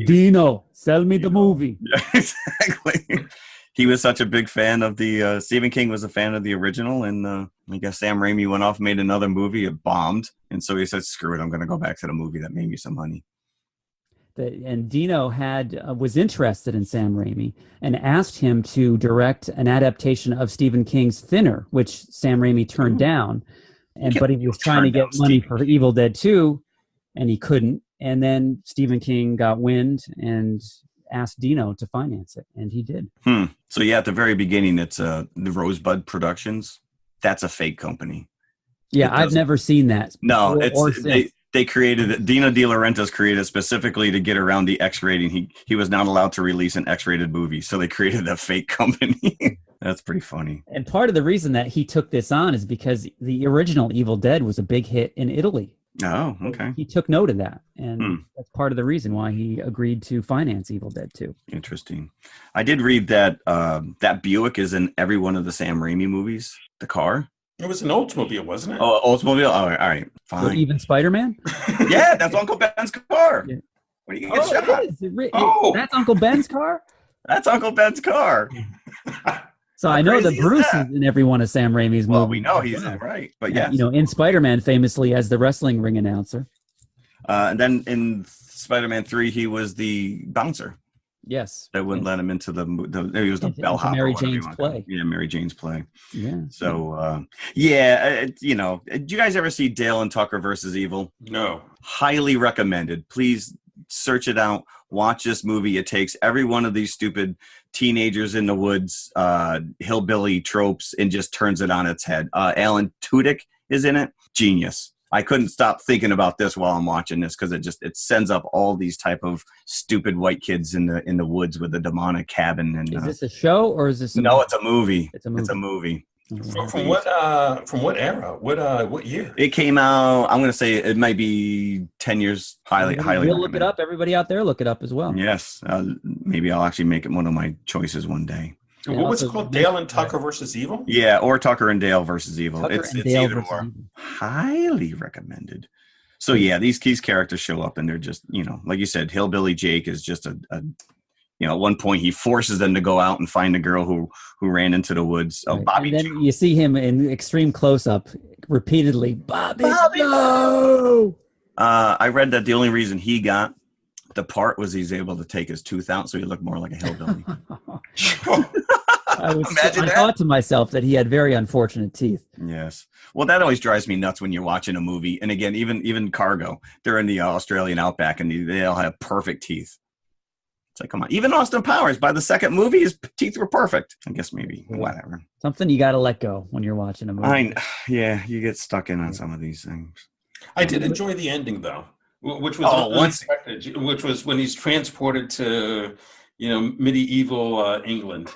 Dino, sell me the movie. Yeah, exactly. He was such a big fan of the Stephen King was a fan of the original, and I guess Sam Raimi went off and made another movie. It bombed, and so he said, "Screw it, I'm going to go back to the movie that made me some money." And Dino was interested in Sam Raimi and asked him to direct an adaptation of Stephen King's Thinner, which Sam Raimi turned down. But he was trying to get money for Evil Dead 2, and he couldn't. And then Stephen King got wind and asked Dino to finance it, and he did. So yeah, at the very beginning, it's the Rosebud Productions. That's a fake company. Yeah, I've never seen that. No, they created it. Dino De Laurentiis created it specifically to get around the X rating. He was not allowed to release an X-rated movie, so they created a fake company. That's pretty funny. And part of the reason that he took this on is because the original Evil Dead was a big hit in Italy. Oh, okay. He took note of that, and that's part of the reason why he agreed to finance Evil Dead 2. Interesting. I did read that that Buick is in every one of the Sam Raimi movies. The car. It was an Oldsmobile, wasn't it? Oh, Oldsmobile. All right, fine. So even Spider-Man? Yeah, that's Uncle Ben's car. Yeah. What are you gonna get shot? Oh. That's Uncle Ben's car? That's Uncle Ben's car. So How I know that crazy is Bruce that? is in every one of Sam Raimi's movies. Well, we know he's in, right, but yeah. In Spider-Man, famously as the wrestling ring announcer. And then in Spider-Man 3, he was the bouncer. Yes. They wouldn't let him into he was the bellhop. Mary Jane's play. Yeah, Mary Jane's play. Yeah. So, did you guys ever see Dale and Tucker versus Evil? No. Highly recommended. Please search it out. Watch this movie. It takes every one of these stupid teenagers in the woods, hillbilly tropes, and just turns it on its head. Alan Tudyk is in it. Genius. I couldn't stop thinking about this while I'm watching this because it sends up all these type of stupid white kids in the woods with a demonic cabin. And is this a show or is this a no? It's a movie. It's a movie. It's a movie. From what era? What year? It came out. I'm going to say it might be 10 years. Highly. We'll look it up. Everybody out there, look it up as well. Yes. Maybe I'll actually make it one of my choices one day. What was it called? Dale and Tucker versus Evil? Yeah, or Tucker and Dale versus Evil. It's Dale either or. Highly recommended. So yeah, these characters show up and they're just, like you said, Hillbilly Jake is just at one point he forces them to go out and find a girl who ran into the woods. Oh, right. Bobby. And then you see him in extreme close up repeatedly. Bobby, no! I read that the only reason he got the part was he's able to take his tooth out, so he looked more like a hillbilly. I thought to myself that he had very unfortunate teeth. Yes. Well, that always drives me nuts when you're watching a movie. And again, even Cargo, they're in the Australian outback, and they all have perfect teeth. It's like, come on. Even Austin Powers, by the second movie, his teeth were perfect. I guess maybe whatever. Something you got to let go when you're watching a movie. Yeah, you get stuck in on some of these things. I did enjoy the ending, though. Which was unexpected, which was when he's transported to, medieval England.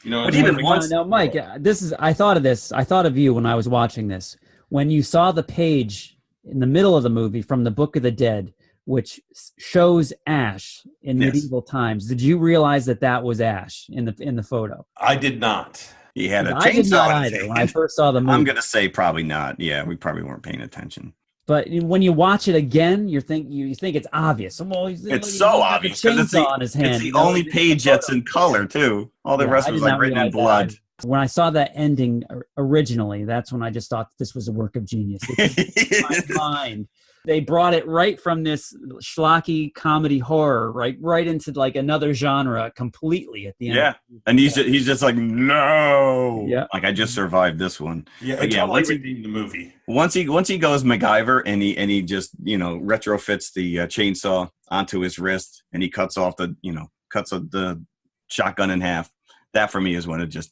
But even once, now, Mike, I thought of this. I thought of you when I was watching this. When you saw the page in the middle of the movie from the Book of the Dead, which shows Ash in medieval times, did you realize that was Ash in the photo? I did not. He had a chainsaw. I did not either when I first saw the movie. I'm going to say probably not. Yeah, we probably weren't paying attention. But when you watch it again, you think it's obvious. Well, it's so obvious because it's the only page that's in color too. All the rest was like written in blood. When I saw that ending originally, that's when I just thought this was a work of genius. It's in my mind. They brought it right from this schlocky comedy horror right into like another genre completely at the end. Yeah, and he's just like, no. Yeah, like I just survived this one. Yeah, once the movie. Once he goes MacGyver and he just retrofits the chainsaw onto his wrist and he cuts off the shotgun in half. That for me is when it just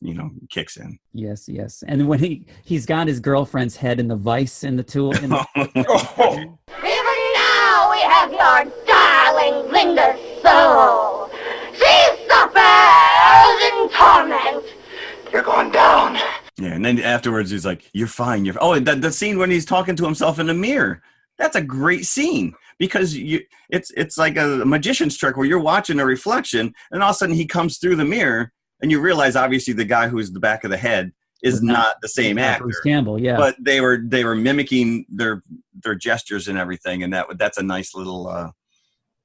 kicks in. Yes, and when he's got his girlfriend's head in the vice in the tool. Even now we have your darling Linda's soul. She suffers in torment. You're going down. Yeah, and then afterwards he's like, "You're fine. the scene when he's talking to himself in the mirror. That's a great scene. Because it's like a magician's trick where you're watching a reflection, and all of a sudden he comes through the mirror. And you realize, obviously, the guy who's the back of the head is not the same actor. Bruce Campbell, yeah. But they were mimicking their gestures and everything, and that's a nice little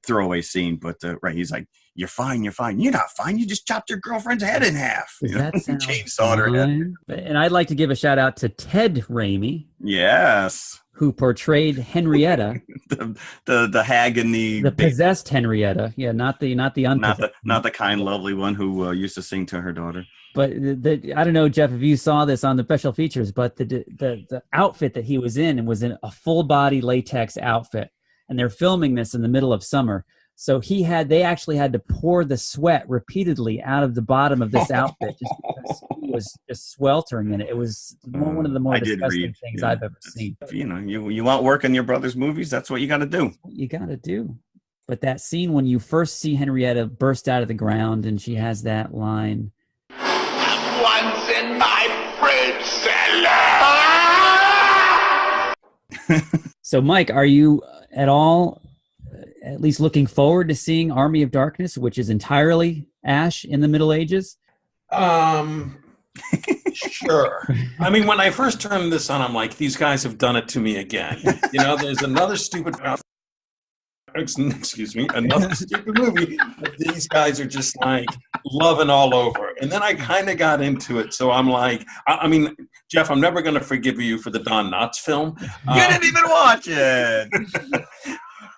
throwaway scene. But he's like, "You're fine. You're fine. You're not fine. You just chopped your girlfriend's head in half. Chainsawed her head." And I'd like to give a shout out to Ted Raimi. Yes. Who portrayed Henrietta, the hag in the possessed Henrietta, not the unpossessed, not the kind, lovely one who used to sing to her daughter. But I don't know, Jeff, if you saw this on the special features, but the outfit that he was in was a full body latex outfit, and they're filming this in the middle of summer. So they actually had to pour the sweat repeatedly out of the bottom of this outfit just because he was just sweltering in it. It was one of the more disgusting things I've ever seen. You want work in your brother's movies? That's what you got to do. You got to do. But that scene when you first see Henrietta burst out of the ground and she has that line. Once in my fridge cellar. So, Mike, are you at all, at least looking forward to seeing Army of Darkness, which is entirely Ash in the Middle Ages? Sure. I mean, when I first turned this on, I'm like, these guys have done it to me again. There's another stupid, excuse me, another stupid movie that these guys are just like loving all over. And then I kind of got into it. So I'm like, I mean, Jeff, I'm never going to forgive you for the Don Knotts film. You didn't even watch it.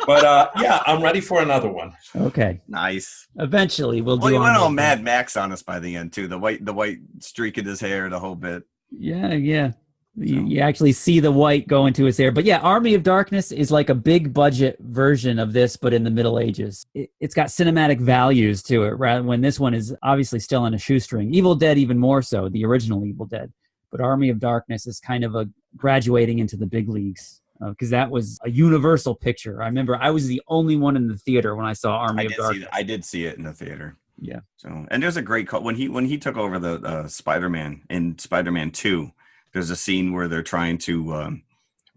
But yeah, I'm ready for another one. Okay. Nice. Eventually, we'll do. Well, he went Army all of Mad Max on us by the end too. The white streak in his hair, the whole bit. Yeah. You actually see the white go into his hair. But yeah, Army of Darkness is like a big budget version of this, but in the Middle Ages. It's got cinematic values to it, rather when this one is obviously still in a shoestring. Evil Dead even more so, the original Evil Dead. But Army of Darkness is kind of a graduating into the big leagues. Because that was a universal picture. I remember I was the only one in the theater when I saw Army of Darkness. I did see it in the theater. Yeah. So, and there's a great when he took over the Spider-Man in Spider-Man 2. There's a scene where they're trying to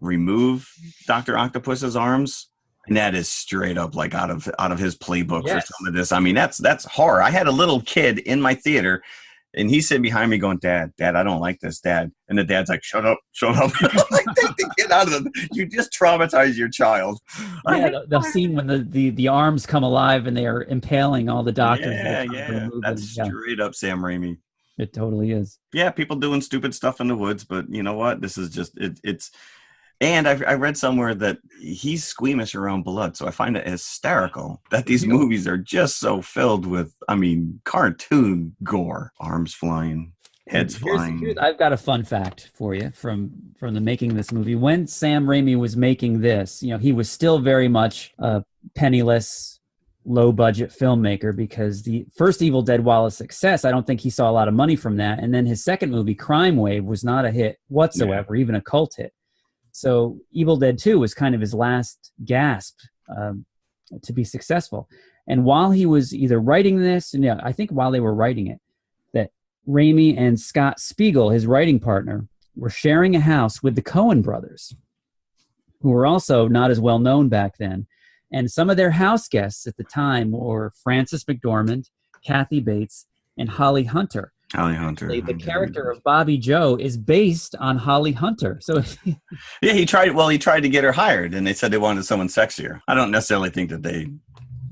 remove Dr. Octopus's arms, and that is straight up like out of his playbook for some of this. I mean, that's horror. I had a little kid in my theater. And he's sitting behind me going, Dad, I don't like this, Dad. And the dad's like, shut up. I'm like, take the kid out of them. You just traumatize your child. Yeah, the scene when the arms come alive and they are impaling all the doctors. Yeah. That's straight up Sam Raimi. It totally is. Yeah, people doing stupid stuff in the woods, but you know what? This is just, it's... And I read somewhere that he's squeamish around blood, so I find it hysterical that these movies are just so filled with, I mean, cartoon gore. Arms flying, heads flying. I've got a fun fact for you from the making of this movie. When Sam Raimi was making this, he was still very much a penniless, low-budget filmmaker because the first Evil Dead, while a success, I don't think he saw a lot of money from that. And then his second movie, Crime Wave, was not a hit whatsoever, even a cult hit. So Evil Dead 2 was kind of his last gasp to be successful. And while he was either writing this, I think while they were writing it, that Raimi and Scott Spiegel, his writing partner, were sharing a house with the Coen brothers, who were also not as well known back then. And some of their house guests at the time were Frances McDormand, Kathy Bates, and Holly Hunter. The character of Bobby Joe is based on Holly Hunter. So yeah, he tried to get her hired, and they said they wanted someone sexier. I don't necessarily think that they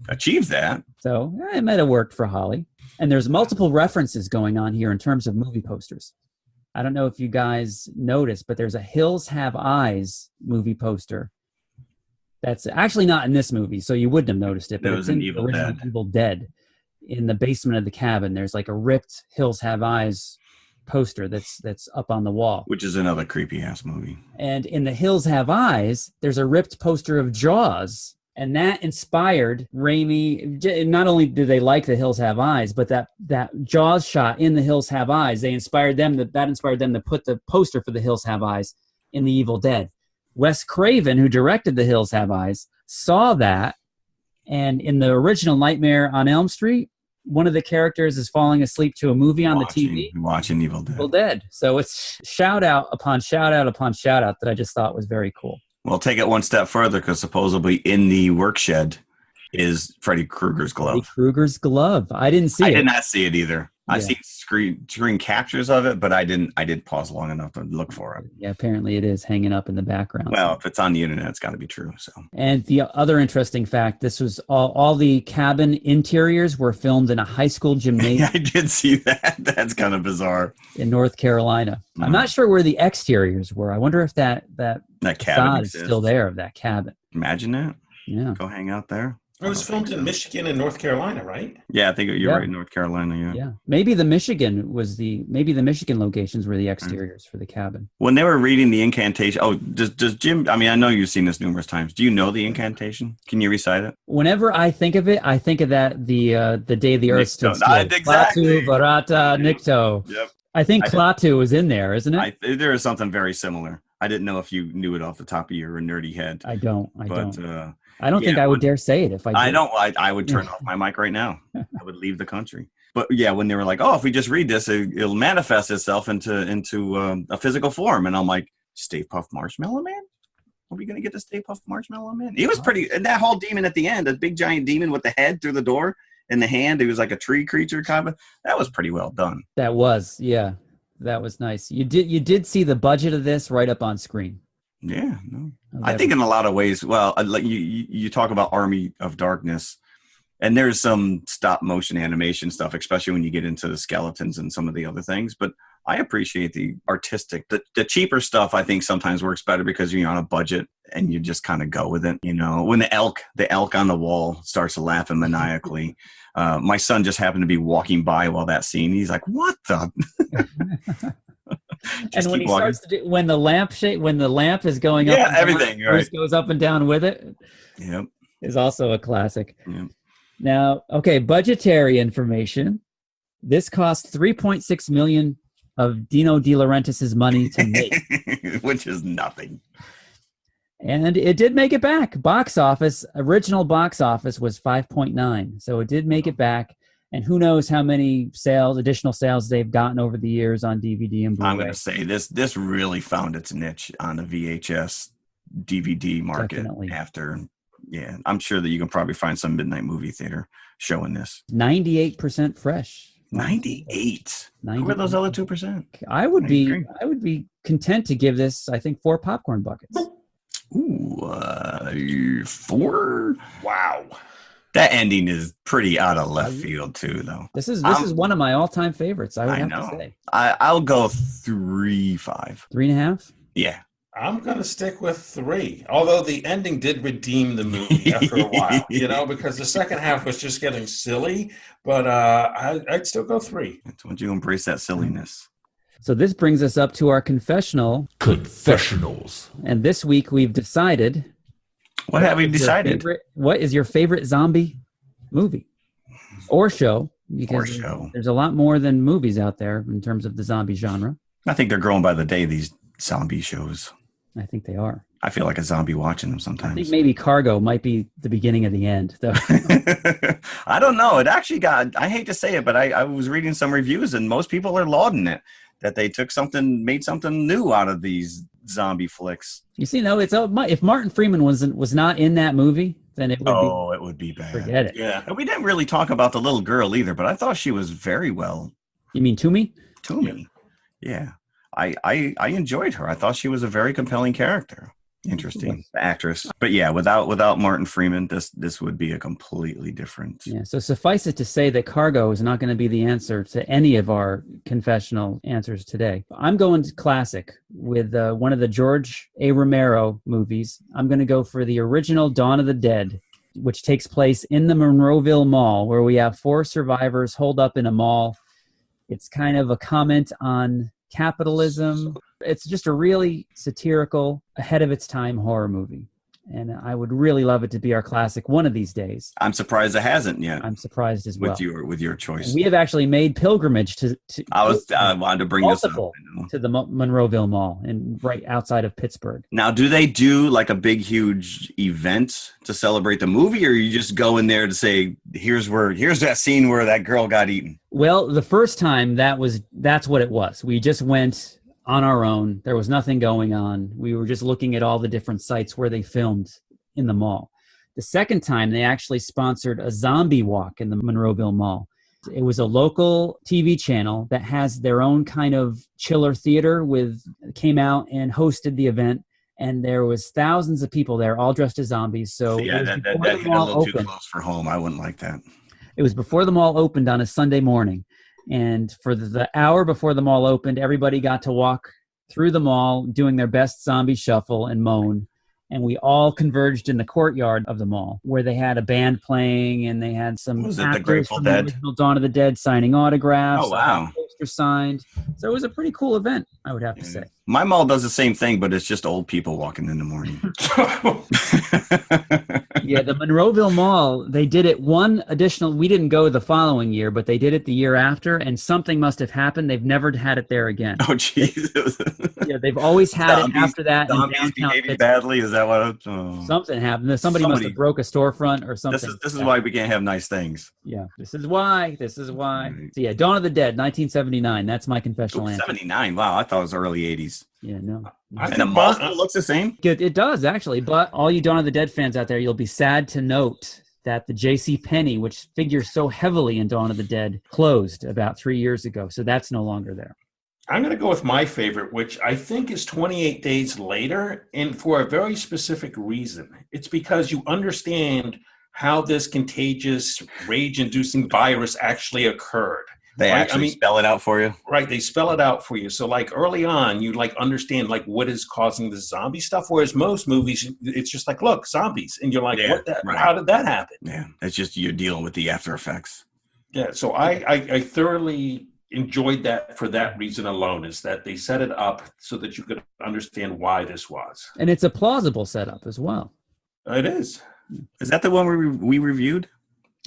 achieved that. So it might have worked for Holly. And there's multiple references going on here in terms of movie posters. I don't know if you guys noticed, but there's a Hills Have Eyes movie poster. That's actually not in this movie, so you wouldn't have noticed it. But it was in Evil Dead. Evil Dead. In the basement of the cabin, there's like a ripped Hills Have Eyes poster that's up on the wall. Which is another creepy-ass movie. And in the Hills Have Eyes, there's a ripped poster of Jaws. And that inspired Raimi. Not only did they like the Hills Have Eyes, but that Jaws shot in the Hills Have Eyes, that inspired them to put the poster for the Hills Have Eyes in the Evil Dead. Wes Craven, who directed the Hills Have Eyes, saw that. And in the original Nightmare on Elm Street, one of the characters is falling asleep to a movie on the TV. Watching Evil Dead. Evil Dead. So it's shout out upon shout out upon shout out that I just thought was very cool. Well, take it one step further because supposedly in the work shed is Freddy Krueger's glove. Freddy Krueger's glove. I didn't see it. I did not see it either. Yeah. I seen screen captures of it, but I didn't pause long enough to look for it. Yeah, apparently it is hanging up in the background. Well, if it's on the internet, it's got to be true. So. And the other interesting fact, this was all the cabin interiors were filmed in a high school gymnasium. Yeah, I did see that. That's kind of bizarre. In North Carolina. Mm-hmm. I'm not sure where the exteriors were. I wonder if that cabin is still there of that cabin. Imagine that. Yeah. Go hang out there. It was filmed in Michigan and North Carolina, right? Yeah, I think you're right. North Carolina, yeah. Yeah, maybe the Michigan locations were the exteriors for the cabin. When they were reading the incantation, does Jim? I mean, I know you've seen this numerous times. Do you know the incantation? Can you recite it? Whenever I think of it, I think of that the day the earth stood still. Exactly. Klaatu, Barata, Nikto. Yep. I think Klaatu was in there, isn't it? There is something very similar. I didn't know if you knew it off the top of your nerdy head. I don't. I don't think I would dare say it if I did. I would turn off my mic right now. I would leave the country. But yeah, when they were like, "Oh, if we just read this, it'll manifest itself into a physical form," and I'm like, "Stay Puft Marshmallow Man? Are we going to get the Stay Puft Marshmallow Man? He was pretty, and that whole demon at the end, a big giant demon with the head through the door and the hand, he was like a tree creature kind of. That was pretty well done. That was, yeah. That was nice. You did see the budget of this right up on screen. Yeah. No. I think in a lot of ways, well, like you talk about Army of Darkness, and there's some stop motion animation stuff, especially when you get into the skeletons and some of the other things. But I appreciate the artistic, the cheaper stuff. I think sometimes works better because you're on a budget and you just kind of go with it. You know, when the elk on the wall starts laughing maniacally. My son just happened to be walking by while that scene. He's like, "What the?" And when he starts to do, when the lamp is going up, and everything down, right. Goes up and down with it. Yep, is also a classic. Yep. Now, okay, budgetary information. This cost $3.6 million of Dino De Laurentiis's money to make, which is nothing. And it did make it back. Original box office was 5.9, so it did make it back. And who knows how many additional sales they've gotten over the years on DVD and Blu-ray. I'm going to say this really found its niche on the VHS DVD market. Definitely. Yeah, I'm sure that you can probably find some midnight movie theater showing this. 98% fresh. 98. Who are those other 2%? I would be content to give this, I think, 4 popcorn buckets. Ooh, 4? Wow. That ending is pretty out of left field too, though. This is one of my all-time favorites. I would have to say. I'll go 3.5. 3.5. Yeah. I'm gonna stick with 3. Although the ending did redeem the movie after a while, because the second half was just getting silly. But I'd still go 3. Don't you embrace that silliness? So this brings us up to our confessionals. And this week we've decided. What have we decided? What is your favorite zombie movie or show? Because there's a lot more than movies out there in terms of the zombie genre. I think they're growing by the day, these zombie shows. I think they are. I feel like a zombie watching them sometimes. I think maybe Cargo might be the beginning of the end, though. I don't know. It actually I hate to say it, but I was reading some reviews and most people are lauding it, that they made something new out of these zombie flicks. You see, no, if Martin Freeman was not in that movie, then it would be bad. Forget it. Yeah. And we didn't really talk about the little girl either, but I thought she was very well. You mean Toomey? Toomey. Yeah. I enjoyed her. I thought she was a very compelling character. Interesting actress. But yeah, without Martin Freeman, this would be a completely different. Yeah. So suffice it to say that Cargo is not going to be the answer to any of our confessional answers today. I'm going to classic with one of the George A. Romero movies. I'm going to go for the original Dawn of the Dead, which takes place in the Monroeville Mall, where we have 4 survivors holed up in a mall. It's kind of a comment on capitalism. It's just a really satirical, ahead of its time horror movie. And I would really love it to be our classic one of these days. I'm surprised it hasn't yet. I'm surprised as well. With your choice. We have actually made pilgrimage to I wanted to bring this up. To the Monroeville Mall and right outside of Pittsburgh. Now, do they do like a big, huge event to celebrate the movie, or you just go in there to say, here's that scene where that girl got eaten? Well, the first time that's what it was. We just went on our own. There was nothing going on. We were just looking at all the different sites where they filmed in the mall. The second time, they actually sponsored a zombie walk in the Monroeville Mall. It was a local TV channel that has their own kind of chiller theater came out and hosted the event. And there was thousands of people there, all dressed as zombies. So yeah, that hit a little too close for home. I wouldn't like that. It was before the mall opened on a Sunday morning. And for the hour before the mall opened, everybody got to walk through the mall doing their best zombie shuffle and moan. And we all converged in the courtyard of the mall where they had a band playing and they had some actors from the original Dawn of the Dead signing autographs. Oh, wow. Poster signed. So it was a pretty cool event, I would have to say. My mall does the same thing, but it's just old people walking in the morning. Yeah, the Monroeville Mall, they did it we didn't go the following year, but they did it the year after, and something must have happened. They've never had it there again. Oh, jeez. Yeah, they've always had it after that. Zombies behaving badly? Is that what? Something happened. Somebody must have broke a storefront or something. This is why we can't have nice things. Yeah, this is why. Right. So yeah, Dawn of the Dead, 1979. That's my confessional answer. 79. Wow, I thought it was early 80s. Yeah, no. I And the think mall still looks the same. It does, actually. But all you Dawn of the Dead fans out there, you'll be sad to note that the J.C. Penney, which figures so heavily in Dawn of the Dead, closed about 3 years ago. So that's no longer there. I'm going to go with my favorite, which I think is 28 Days Later, and for a very specific reason. It's because you understand how this contagious, rage-inducing virus actually occurred. They Right? actually spell it out for you. Right, they spell it out for you. So like early on, you like understand like what is causing the zombie stuff, whereas most movies, it's just like, look, zombies. And you're like, what? Right. How did that happen? Yeah, it's just you're dealing with the after effects. Yeah, so I thoroughly enjoyed that for that reason alone, is that they set it up so that you could understand why this was. And it's a plausible setup as well. It is. Is that the one we reviewed?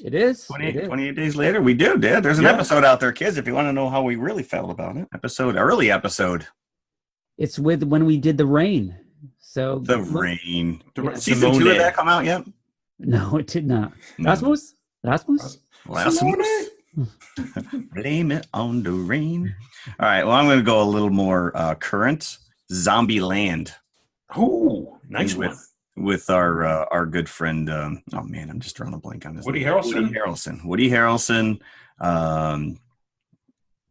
It is. 28 Days Later? We do, Dad. There's an episode out there, kids, if you want to know how we really felt about it. Early episode. It's with when we did The Rain. So The Rain. Yeah. Season 2 of that come out yet? No, it did not. No. Rasmus? Blame it on the rain. All right, well, I'm going to go a little more current. Zombie Land. Oh, nice one. With our good friend, oh man, I'm just drawing a blank on this. Woody Harrelson. Woody Harrelson.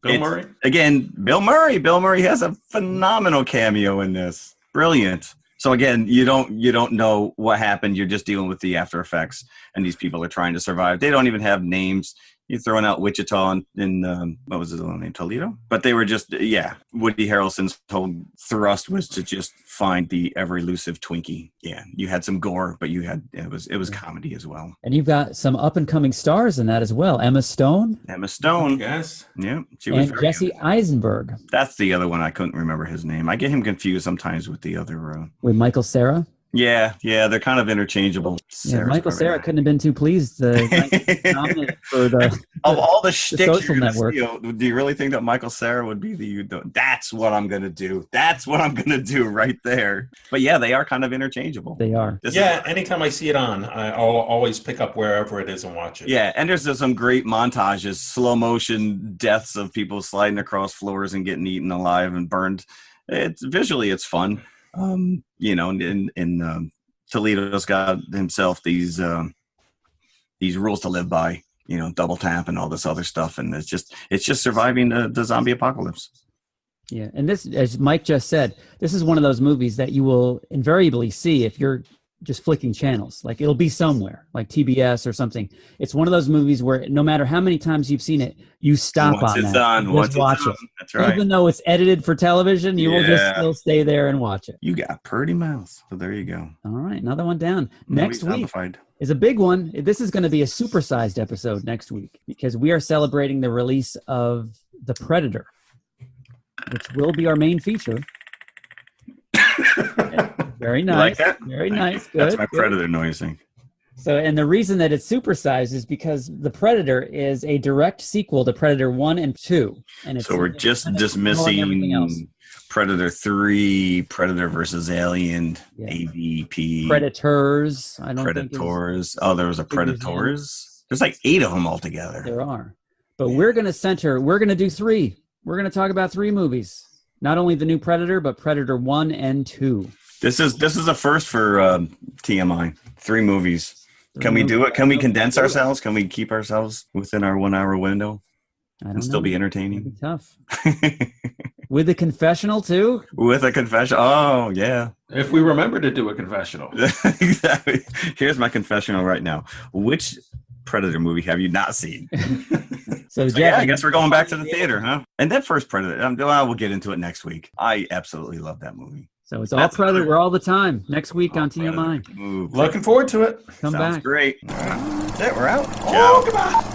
Bill Murray. Again, Bill Murray. Bill Murray has a phenomenal cameo in this. Brilliant. So again, you don't know what happened. You're just dealing with the after effects, and these people are trying to survive. They don't even have names. You're throwing out Wichita and what was his little name, Toledo? But they were just, Woody Harrelson's whole thrust was to just find the ever elusive Twinkie. Yeah, you had some gore, but it was comedy as well. And you've got some up and coming stars in that as well. Emma Stone. Yes. Yeah. She was and Jesse Eisenberg. That's the other one. I couldn't remember his name. I get him confused sometimes with the other. With Michael Cera. Yeah, they're kind of interchangeable. Yeah, Michael Cera couldn't have been too pleased nominated for the of all the shtick Social Network. Do you really think that Michael Cera would be that's what I'm gonna do? That's what I'm gonna do right there. But yeah, they are kind of interchangeable. They are. Anytime I see it on, I'll always pick up wherever it is and watch it. Yeah, and there's some great montages, slow motion deaths of people sliding across floors and getting eaten alive and burned. It's fun. In Toledo's got himself these rules to live by, double tap and all this other stuff. And it's just surviving the zombie apocalypse. Yeah. And this, as Mike just said, this is one of those movies that you will invariably see if you're just flicking channels. Like it'll be somewhere like TBS or something. It's one of those movies where no matter how many times you've seen it, you stop once on it's that. On, once watch it's it. on. That's right. Even though it's edited for television, you will just still stay there and watch it. You got pretty mouth. So there you go. All right. Another one down. Next week zombified. is a big one. This is going to be a supersized episode next week because we are celebrating the release of The Predator, which will be our main feature. Very nice. You like that? Very nice. Good. That's my Predator noising. So, and the reason that it's supersized is because The Predator is a direct sequel to Predator 1 and 2. And it's, so we're just dismissing Predator 3, Predator versus Alien, AVP. Predators. Predators. There was a Predators. There's like 8 of them altogether. There are. But we're going to do 3. We're going to talk about 3 movies. Not only the new Predator, but Predator 1 and 2. This is a first for TMI. 3 movies. Can we do it? Can we condense ourselves? Can we keep ourselves within our 1 hour window and still be entertaining? It'd be tough. With a confessional too? With a confession. Oh, yeah. If we remember to do a confessional. Exactly. Here's my confessional right now. Which Predator movie have you not seen? So yeah, I guess we're going back to the theater, huh? And that first Predator, we'll get into it next week. I absolutely love that movie. So it's all Predator all the time. Next week on TMI. Looking forward to it. Come back. Great. That's it. We're out. Oh, goodbye.